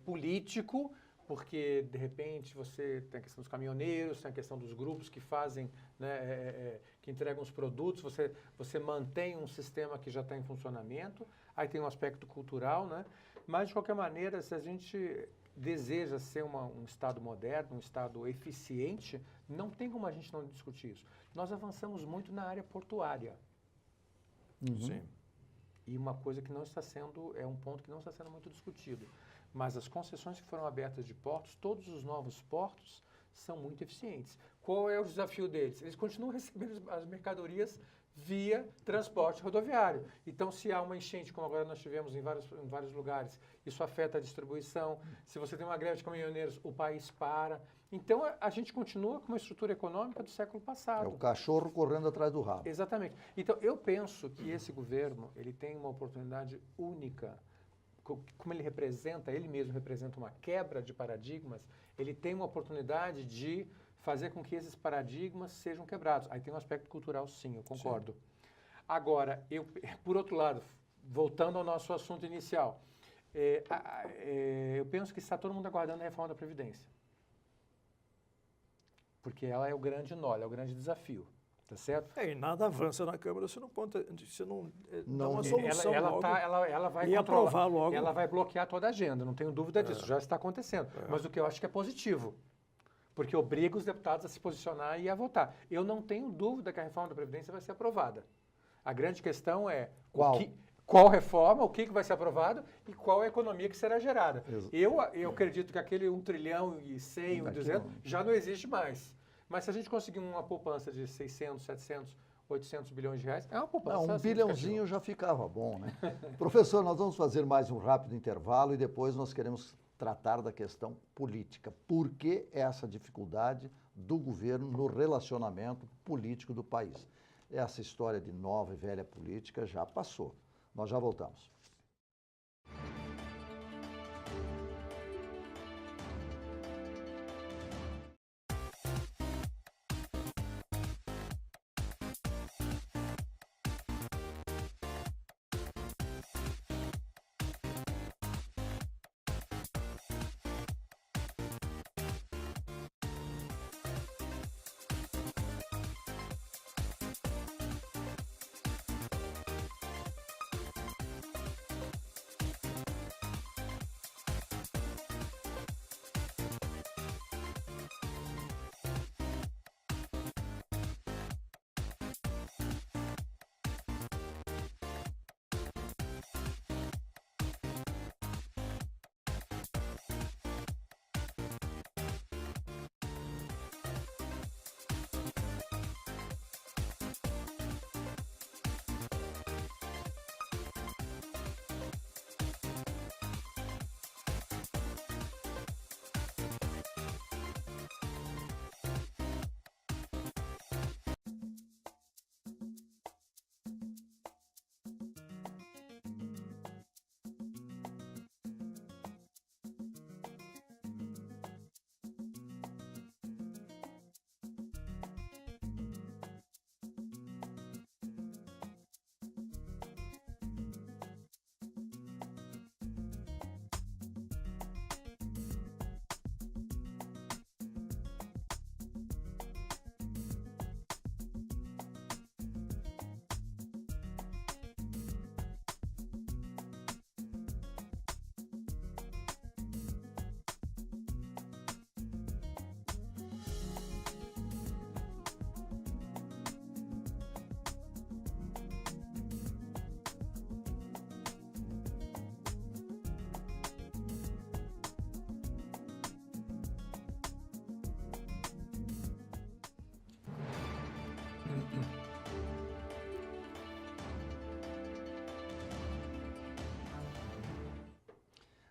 político, porque, de repente, você tem a questão dos caminhoneiros, tem a questão dos grupos que fazem, né, que entregam os produtos, você mantém um sistema que já está em funcionamento, aí tem um aspecto cultural, né? Mas, de qualquer maneira, se a gente deseja ser um Estado moderno, um Estado eficiente, não tem como a gente não discutir isso. Nós avançamos muito na área portuária. Sim. E uma coisa que não está sendo, um ponto que não está sendo muito discutido. Mas as concessões que foram abertas de portos, todos os novos portos são muito eficientes. Qual é o desafio deles? Eles continuam recebendo as mercadorias via transporte rodoviário. Então, se há uma enchente, como agora nós tivemos em vários lugares, isso afeta a distribuição. Se você tem uma greve de caminhoneiros, o país para. Então, a gente continua com uma estrutura econômica do século passado. É o cachorro correndo atrás do rabo. Exatamente. Então, eu penso que esse governo ele tem uma oportunidade única. Como ele mesmo representa uma quebra de paradigmas, ele tem uma oportunidade de fazer com que esses paradigmas sejam quebrados. Aí tem um aspecto cultural, sim, eu concordo. Sim. Agora, por outro lado, voltando ao nosso assunto inicial, eu penso que está todo mundo aguardando a reforma da Previdência. Porque ela é o grande nó, é o grande desafio. Tá certo? E nada avança na Câmara se não dá uma solução ela vai e aprovar logo. Ela vai bloquear toda a agenda, não tenho dúvida disso, já está acontecendo. Mas o que eu acho que é positivo, porque obriga os deputados a se posicionar e a votar. Eu não tenho dúvida que a reforma da Previdência vai ser aprovada. A grande questão é qual reforma, o que vai ser aprovado e qual a economia que será gerada. Eu acredito que aquele 1 trilhão e 100, 200 já não existe mais. Mas se a gente conseguir uma poupança de 600, 700, 800 bilhões de reais, é uma poupança. Não, 1 bilhãozinho já ficava bom, né? Professor, nós vamos fazer mais um rápido intervalo e depois nós queremos tratar da questão política. Por que essa dificuldade do governo no relacionamento político do país? Essa história de nova e velha política já passou. Nós já voltamos.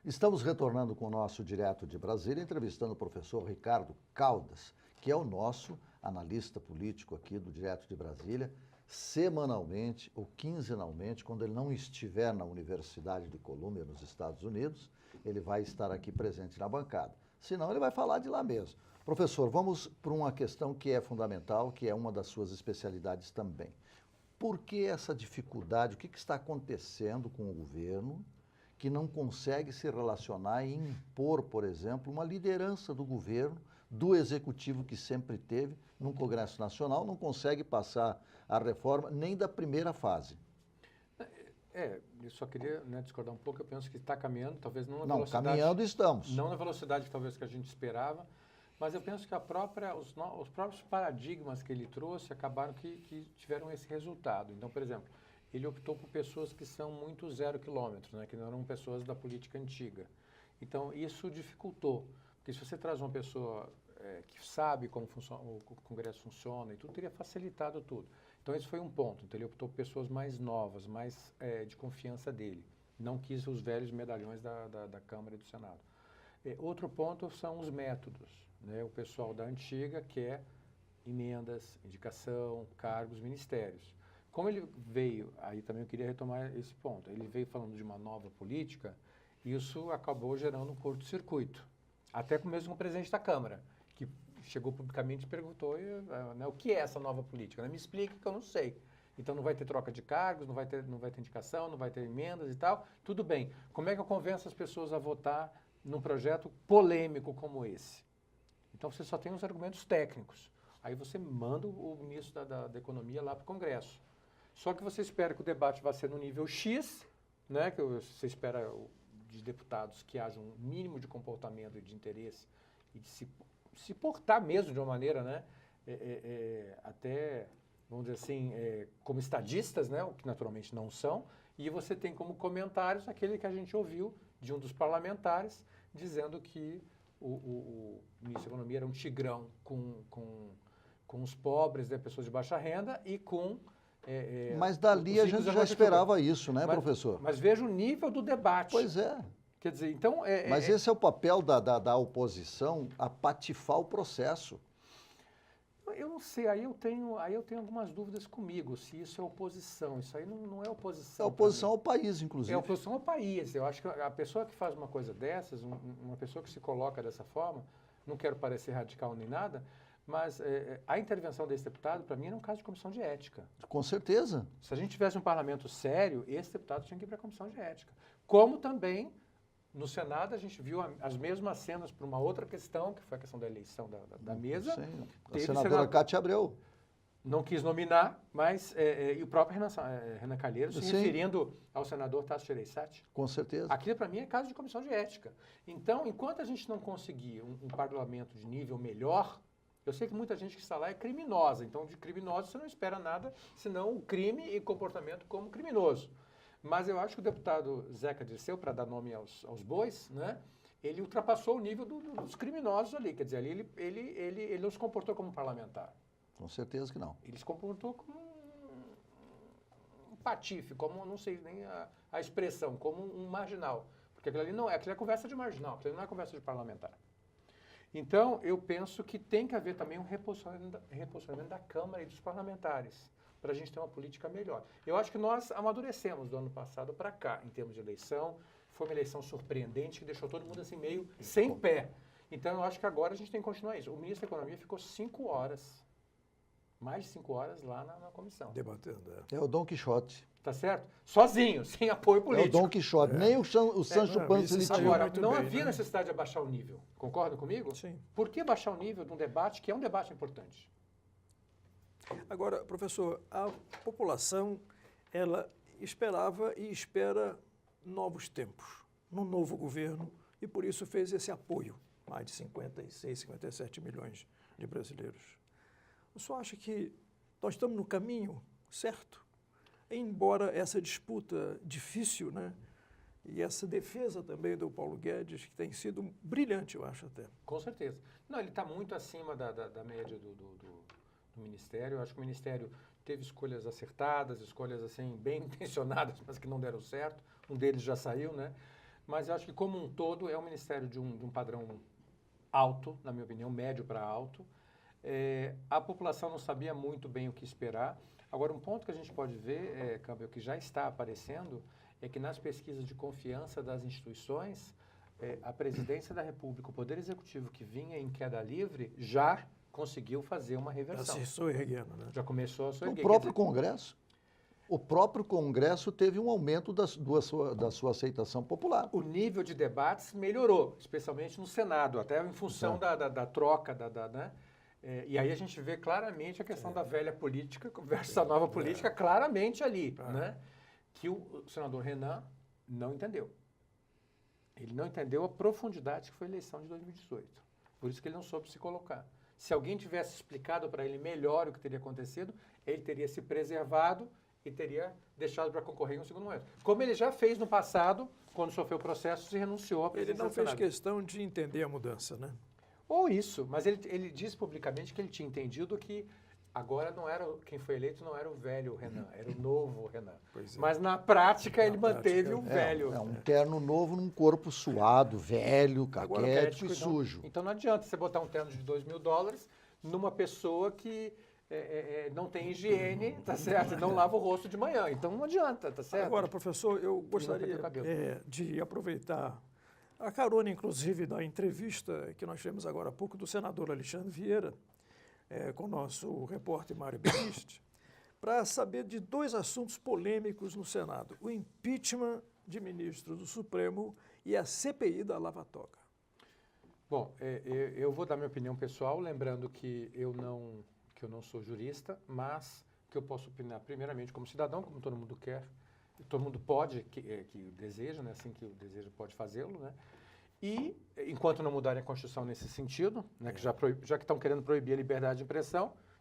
Estamos retornando com o nosso Direto de Brasília, entrevistando o professor Ricardo Caldas, que é o nosso analista político aqui do Direto de Brasília, semanalmente ou quinzenalmente, quando ele não estiver na Universidade de Columbia, nos Estados Unidos, ele vai estar aqui presente na bancada. Senão, ele vai falar de lá mesmo. Professor, vamos para uma questão que é fundamental, que é uma das suas especialidades também. Por que essa dificuldade? O que está acontecendo com o governo que não consegue se relacionar e impor, por exemplo, uma liderança do governo, do executivo que sempre teve no Congresso Nacional, não consegue passar a reforma nem da primeira fase? Eu só queria, né, discordar um pouco. Eu penso que está caminhando, talvez não na Não, velocidade... caminhando estamos. Não na velocidade talvez que a gente esperava, mas eu penso que os próprios paradigmas que ele trouxe acabaram que tiveram esse resultado. Então, por exemplo, ele optou por pessoas que são muito 0 quilômetros, né, que não eram pessoas da política antiga. Então, isso dificultou, porque se você traz uma pessoa que sabe como o Congresso funciona e tudo, teria facilitado tudo. Então, esse foi um ponto. Então, ele optou por pessoas mais novas, mais de confiança dele. Não quis os velhos medalhões da Câmara e do Senado. Outro ponto são os métodos, né? O pessoal da antiga quer emendas, indicação, cargos, ministérios. Como ele veio, aí também eu queria retomar esse ponto, ele veio falando de uma nova política, isso acabou gerando um curto-circuito. Até mesmo com o presidente da Câmara, que chegou publicamente e perguntou né, o que é essa nova política. Me explica que eu não sei. Então não vai ter troca de cargos, não vai ter indicação, não vai ter emendas e tal. Tudo bem. Como é que eu convenço as pessoas a votar num projeto polêmico como esse? Então você só tem os argumentos técnicos. Aí você manda o ministro da Economia lá para o Congresso. Só que você espera que o debate vá ser no nível X, né, que você espera de deputados que haja um mínimo de comportamento e de interesse e de se portar mesmo de uma maneira, né, até, vamos dizer assim, como estadistas, né, o que naturalmente não são, e você tem como comentários aquele que a gente ouviu de um dos parlamentares dizendo que o ministro da Economia era um tigrão com os pobres, né, pessoas de baixa renda e com... mas dali a gente já esperava isso, né, professor? Mas veja o nível do debate. Pois é. Quer dizer, então... Mas esse é o papel da oposição, apatifar o processo. Eu não sei, aí eu tenho algumas dúvidas comigo, se isso é oposição. Isso aí não é oposição. É oposição ao país, inclusive. É oposição ao país. Eu acho que a pessoa que faz uma coisa dessas, uma pessoa que se coloca dessa forma, não quero parecer radical nem nada, mas a intervenção desse deputado, para mim, era um caso de comissão de ética. Com certeza. Se a gente tivesse um parlamento sério, esse deputado tinha que ir para a comissão de ética. Como também, no Senado, a gente viu as mesmas cenas para uma outra questão, que foi a questão da eleição da mesa. Sim. A senadora Cátia Abreu. Não quis nominar, mas e o próprio Renan Calheiros se referindo ao senador Tasso Gereissati. Com certeza. Aquilo, para mim, é caso de comissão de ética. Então, enquanto a gente não conseguir um parlamento de nível melhor, eu sei que muita gente que está lá é criminosa, então de criminoso você não espera nada, senão o crime e comportamento como criminoso. Mas eu acho que o deputado Zeca Dirceu, para dar nome aos bois, né, ele ultrapassou o nível dos criminosos ali. Quer dizer, ali ele não se comportou como parlamentar. Com certeza que não. Ele se comportou como um patife, como, não sei nem a expressão, como um marginal. Porque aquilo ali aquilo é conversa de marginal, aquilo não é conversa de parlamentar. Então, eu penso que tem que haver também um reposicionamento da Câmara e dos parlamentares, para a gente ter uma política melhor. Eu acho que nós amadurecemos do ano passado para cá, em termos de eleição. Foi uma eleição surpreendente, que deixou todo mundo assim meio sem pé. Então, eu acho que agora a gente tem que continuar isso. O ministro da Economia ficou 5 horas, mais de 5 horas lá na comissão. Debatendo. É o Dom Quixote. Tá certo? Sozinho, sem apoio político. É o Dom Quixote. Nem o Sancho Panza ele tinha. Agora, não havia necessidade de abaixar o nível. Concorda comigo? Sim. Por que baixar o nível de um debate que é um debate importante? Agora, professor, a população, ela esperava e espera novos tempos, num novo governo, e por isso fez esse apoio, mais de 56, 57 milhões de brasileiros. O senhor acha que nós estamos no caminho certo? Embora essa disputa difícil, né, e essa defesa também do Paulo Guedes, que tem sido brilhante, eu acho até. Com certeza. Não, ele está muito acima da média do Ministério. Eu acho que o Ministério teve escolhas acertadas, escolhas assim bem intencionadas, mas que não deram certo. Um deles já saiu, né? Mas eu acho que como um todo é um Ministério de um padrão alto, na minha opinião, médio para alto. A população não sabia muito bem o que esperar. Agora, um ponto que a gente pode ver, Campbell, que já está aparecendo, é que nas pesquisas de confiança das instituições, a presidência da República, o Poder Executivo que vinha em queda livre, já conseguiu fazer uma reversão. Já se soerguendo, né? Já começou a soerguer. O próprio Congresso. O próprio Congresso teve um aumento da sua aceitação popular. O nível de debates melhorou, especialmente no Senado, até em função da troca, né? E aí a gente vê claramente a questão da velha política versus a nova política claramente ali, né? Que o senador Renan não entendeu. Ele não entendeu a profundidade que foi a eleição de 2018. Por isso que ele não soube se colocar. Se alguém tivesse explicado para ele melhor o que teria acontecido, ele teria se preservado e teria deixado para concorrer em um segundo momento. Como ele já fez no passado, quando sofreu o processo e renunciou à Ele presidência não do fez Senado. questão de entender a mudança, né? Ou isso, mas ele disse publicamente que ele tinha entendido que agora não era quem foi eleito não era o velho Renan, era o novo Renan. Pois é. Mas na prática ele manteve o prática, velho. É um terno novo num corpo suado, velho, Agora, caquético e então, sujo. Então não adianta você botar um terno de $2.000 numa pessoa que não tem higiene, tá certo? Não lava o rosto de manhã. Então não adianta, tá certo? Agora, professor, eu gostaria o cabelo. de aproveitar a carona, inclusive, da entrevista que nós tivemos agora há pouco do senador Alexandre Vieira, com o nosso repórter Mário Batista, para saber de dois assuntos polêmicos no Senado: o impeachment de ministro do Supremo e a CPI da Lava Toga. Bom, eu vou dar minha opinião pessoal, lembrando que eu não sou jurista, mas que eu posso opinar primeiramente como cidadão, como todo mundo quer, todo mundo pode, que deseja, né? Assim que o deseja pode fazê-lo, né? E, enquanto não mudarem a Constituição nesse sentido, né, que já que estão querendo proibir a liberdade de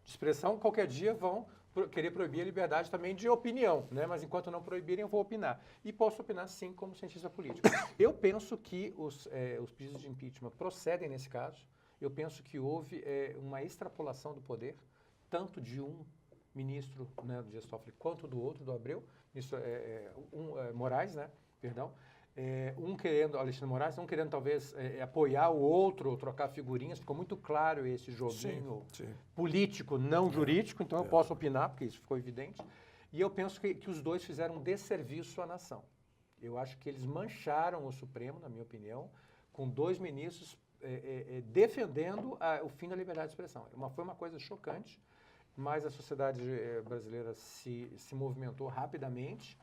expressão, qualquer dia vão querer proibir a liberdade também de opinião, né? Mas enquanto não proibirem, eu vou opinar. E posso opinar, sim, como cientista político. Eu penso que os pedidos de impeachment procedem nesse caso. Eu penso que houve uma extrapolação do poder, tanto de um ministro, né, do Dias Toffoli, quanto do outro, do Abreu, ministro Moraes, né? Perdão. Alexandre Moraes, querendo talvez apoiar o outro, ou trocar figurinhas. Ficou muito claro esse joguinho político, não jurídico, então eu posso opinar, porque isso ficou evidente. E eu penso que os dois fizeram um desserviço à nação. Eu acho que eles mancharam o Supremo, na minha opinião, com dois ministros defendendo o fim da liberdade de expressão. Foi uma coisa chocante, mas a sociedade brasileira se movimentou rapidamente.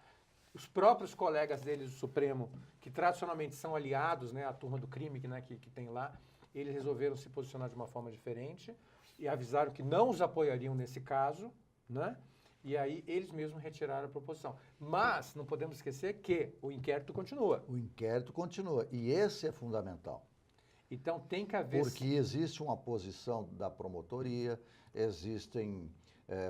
Os próprios colegas deles do Supremo, que tradicionalmente são aliados, né, a turma do crime que tem lá, eles resolveram se posicionar de uma forma diferente e avisaram que não os apoiariam nesse caso, né? E aí eles mesmos retiraram a proposição. Mas não podemos esquecer que o inquérito continua. O inquérito continua. E esse é fundamental. Então tem que haver... Porque existe uma posição da promotoria, existem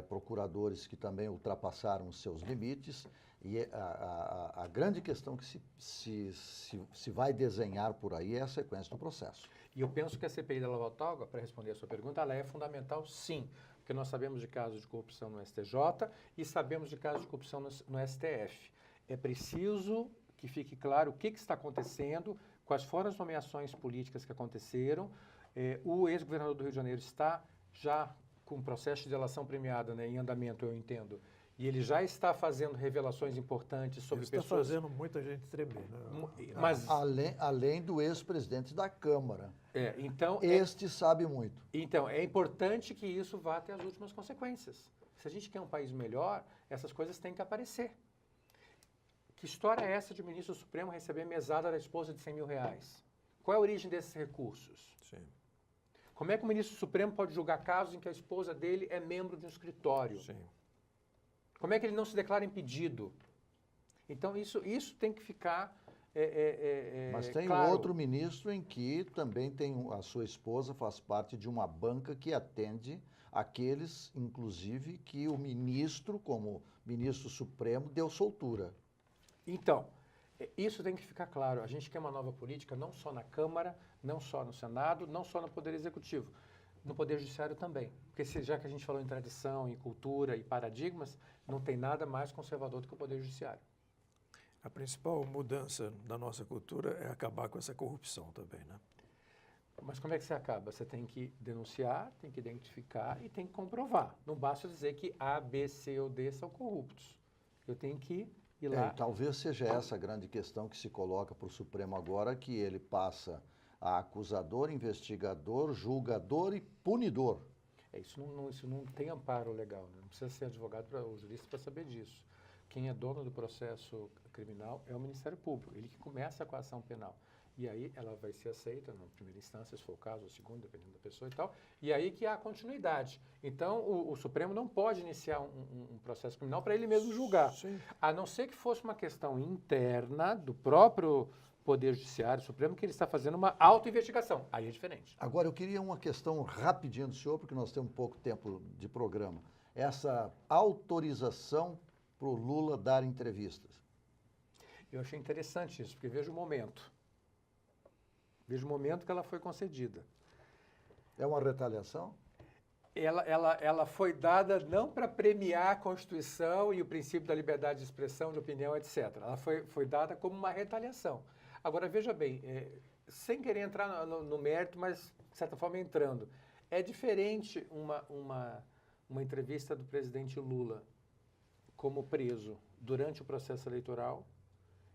procuradores que também ultrapassaram os seus limites, e a grande questão que se vai desenhar por aí é a sequência do processo. E eu penso que a CPI da Lava Toga, para responder a sua pergunta, ela é fundamental, sim, porque nós sabemos de casos de corrupção no STJ e sabemos de casos de corrupção no STF. É preciso que fique claro o que está acontecendo, quais foram as nomeações políticas que aconteceram. O ex-governador do Rio de Janeiro está já com o processo de delação premiada, né, em andamento, eu entendo, e ele já está fazendo revelações importantes sobre pessoas... Está fazendo muita gente tremer, né? Mas além do ex-presidente da Câmara. Então, este sabe muito. Então, é importante que isso vá até as últimas consequências. Se a gente quer um país melhor, essas coisas têm que aparecer. Que história é essa de o ministro do Supremo receber mesada da esposa de R$100 mil? Qual é a origem desses recursos? Sim. Como é que o ministro do Supremo pode julgar casos em que a esposa dele é membro de um escritório? Sim. Como é que ele não se declara impedido? Então, isso tem que ficar Mas tem claro. outro ministro em que também tem a sua esposa faz parte de uma banca que atende aqueles, inclusive, que o ministro, como ministro supremo, deu soltura. Então, isso tem que ficar claro. A gente quer uma nova política não só na Câmara, não só no Senado, não só no Poder Executivo, no Poder Judiciário também. Porque já que a gente falou em tradição, em cultura e paradigmas, não tem nada mais conservador do que o Poder Judiciário. A principal mudança da nossa cultura é acabar com essa corrupção também, né? Mas como é que você acaba? Você tem que denunciar, tem que identificar e tem que comprovar. Não basta dizer que A, B, C ou D são corruptos. Eu tenho que ir lá. Talvez seja essa a grande questão que se coloca para o Supremo agora, que ele passa a acusador, investigador, julgador e punidor. Isso não tem amparo legal, né? Não precisa ser advogado ou jurista para saber disso. Quem é dono do processo criminal é o Ministério Público, ele que começa com a ação penal. E aí ela vai ser aceita na primeira instância, se for o caso, ou segunda, dependendo da pessoa e tal. E aí que há continuidade. Então, o Supremo não pode iniciar um processo criminal para ele mesmo julgar. Sim. A não ser que fosse uma questão interna do próprio Poder Judiciário Supremo, que ele está fazendo uma auto-investigação. Aí é diferente. Agora, eu queria uma questão rapidinho do senhor, porque nós temos pouco tempo de programa. Essa autorização para o Lula dar entrevistas. Eu achei interessante isso, porque veja o momento. Veja o momento que ela foi concedida. É uma retaliação? Ela foi dada não para premiar a Constituição e o princípio da liberdade de expressão, de opinião, etc. Ela foi dada como uma retaliação. Agora, veja bem, sem querer entrar no mérito, mas, de certa forma, entrando. É diferente uma entrevista do presidente Lula como preso durante o processo eleitoral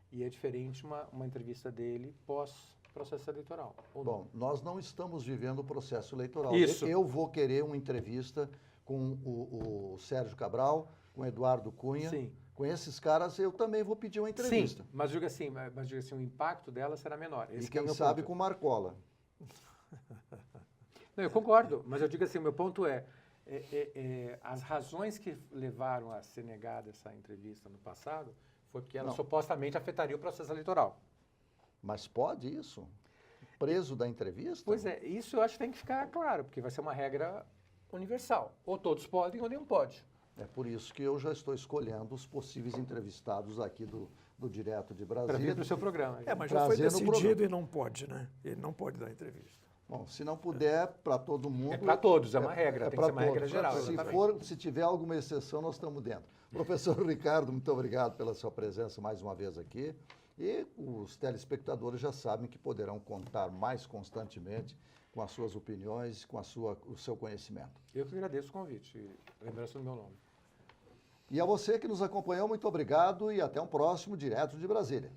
e é diferente uma entrevista dele pós-processo eleitoral. Bom, nós não estamos vivendo o processo eleitoral. Isso. Eu vou querer uma entrevista com o Sérgio Cabral, com o Eduardo Cunha. Sim. Com esses caras, eu também vou pedir uma entrevista. Sim, mas diga assim, o impacto dela será menor. Esse E que é o quem meu sabe ponto. com o Marcola. Não, eu concordo, mas eu digo assim, o meu ponto as razões que levaram a ser negada essa entrevista no passado foi porque ela Não. supostamente afetaria o processo eleitoral. Mas pode isso? Preso da entrevista? Pois é, isso eu acho que tem que ficar claro, porque vai ser uma regra universal. Ou todos podem ou nenhum pode. É por isso que eu já estou escolhendo os possíveis entrevistados aqui do Direto de Para vir Brasília. para o seu programa. Mas já foi Trazendo o programa. decidido e não pode, né? Ele não pode dar entrevista. Bom, se não puder, para todo mundo... É para todos, é uma regra, tem que pra ser uma regra todos. geral. exatamente. Se tiver alguma exceção, nós estamos dentro. Professor Ricardo, muito obrigado pela sua presença mais uma vez aqui. E os telespectadores já sabem que poderão contar mais constantemente com as suas opiniões, com o seu conhecimento. Eu que agradeço o convite, lembrança do meu nome. E a você que nos acompanhou, muito obrigado e até um próximo Direto de Brasília.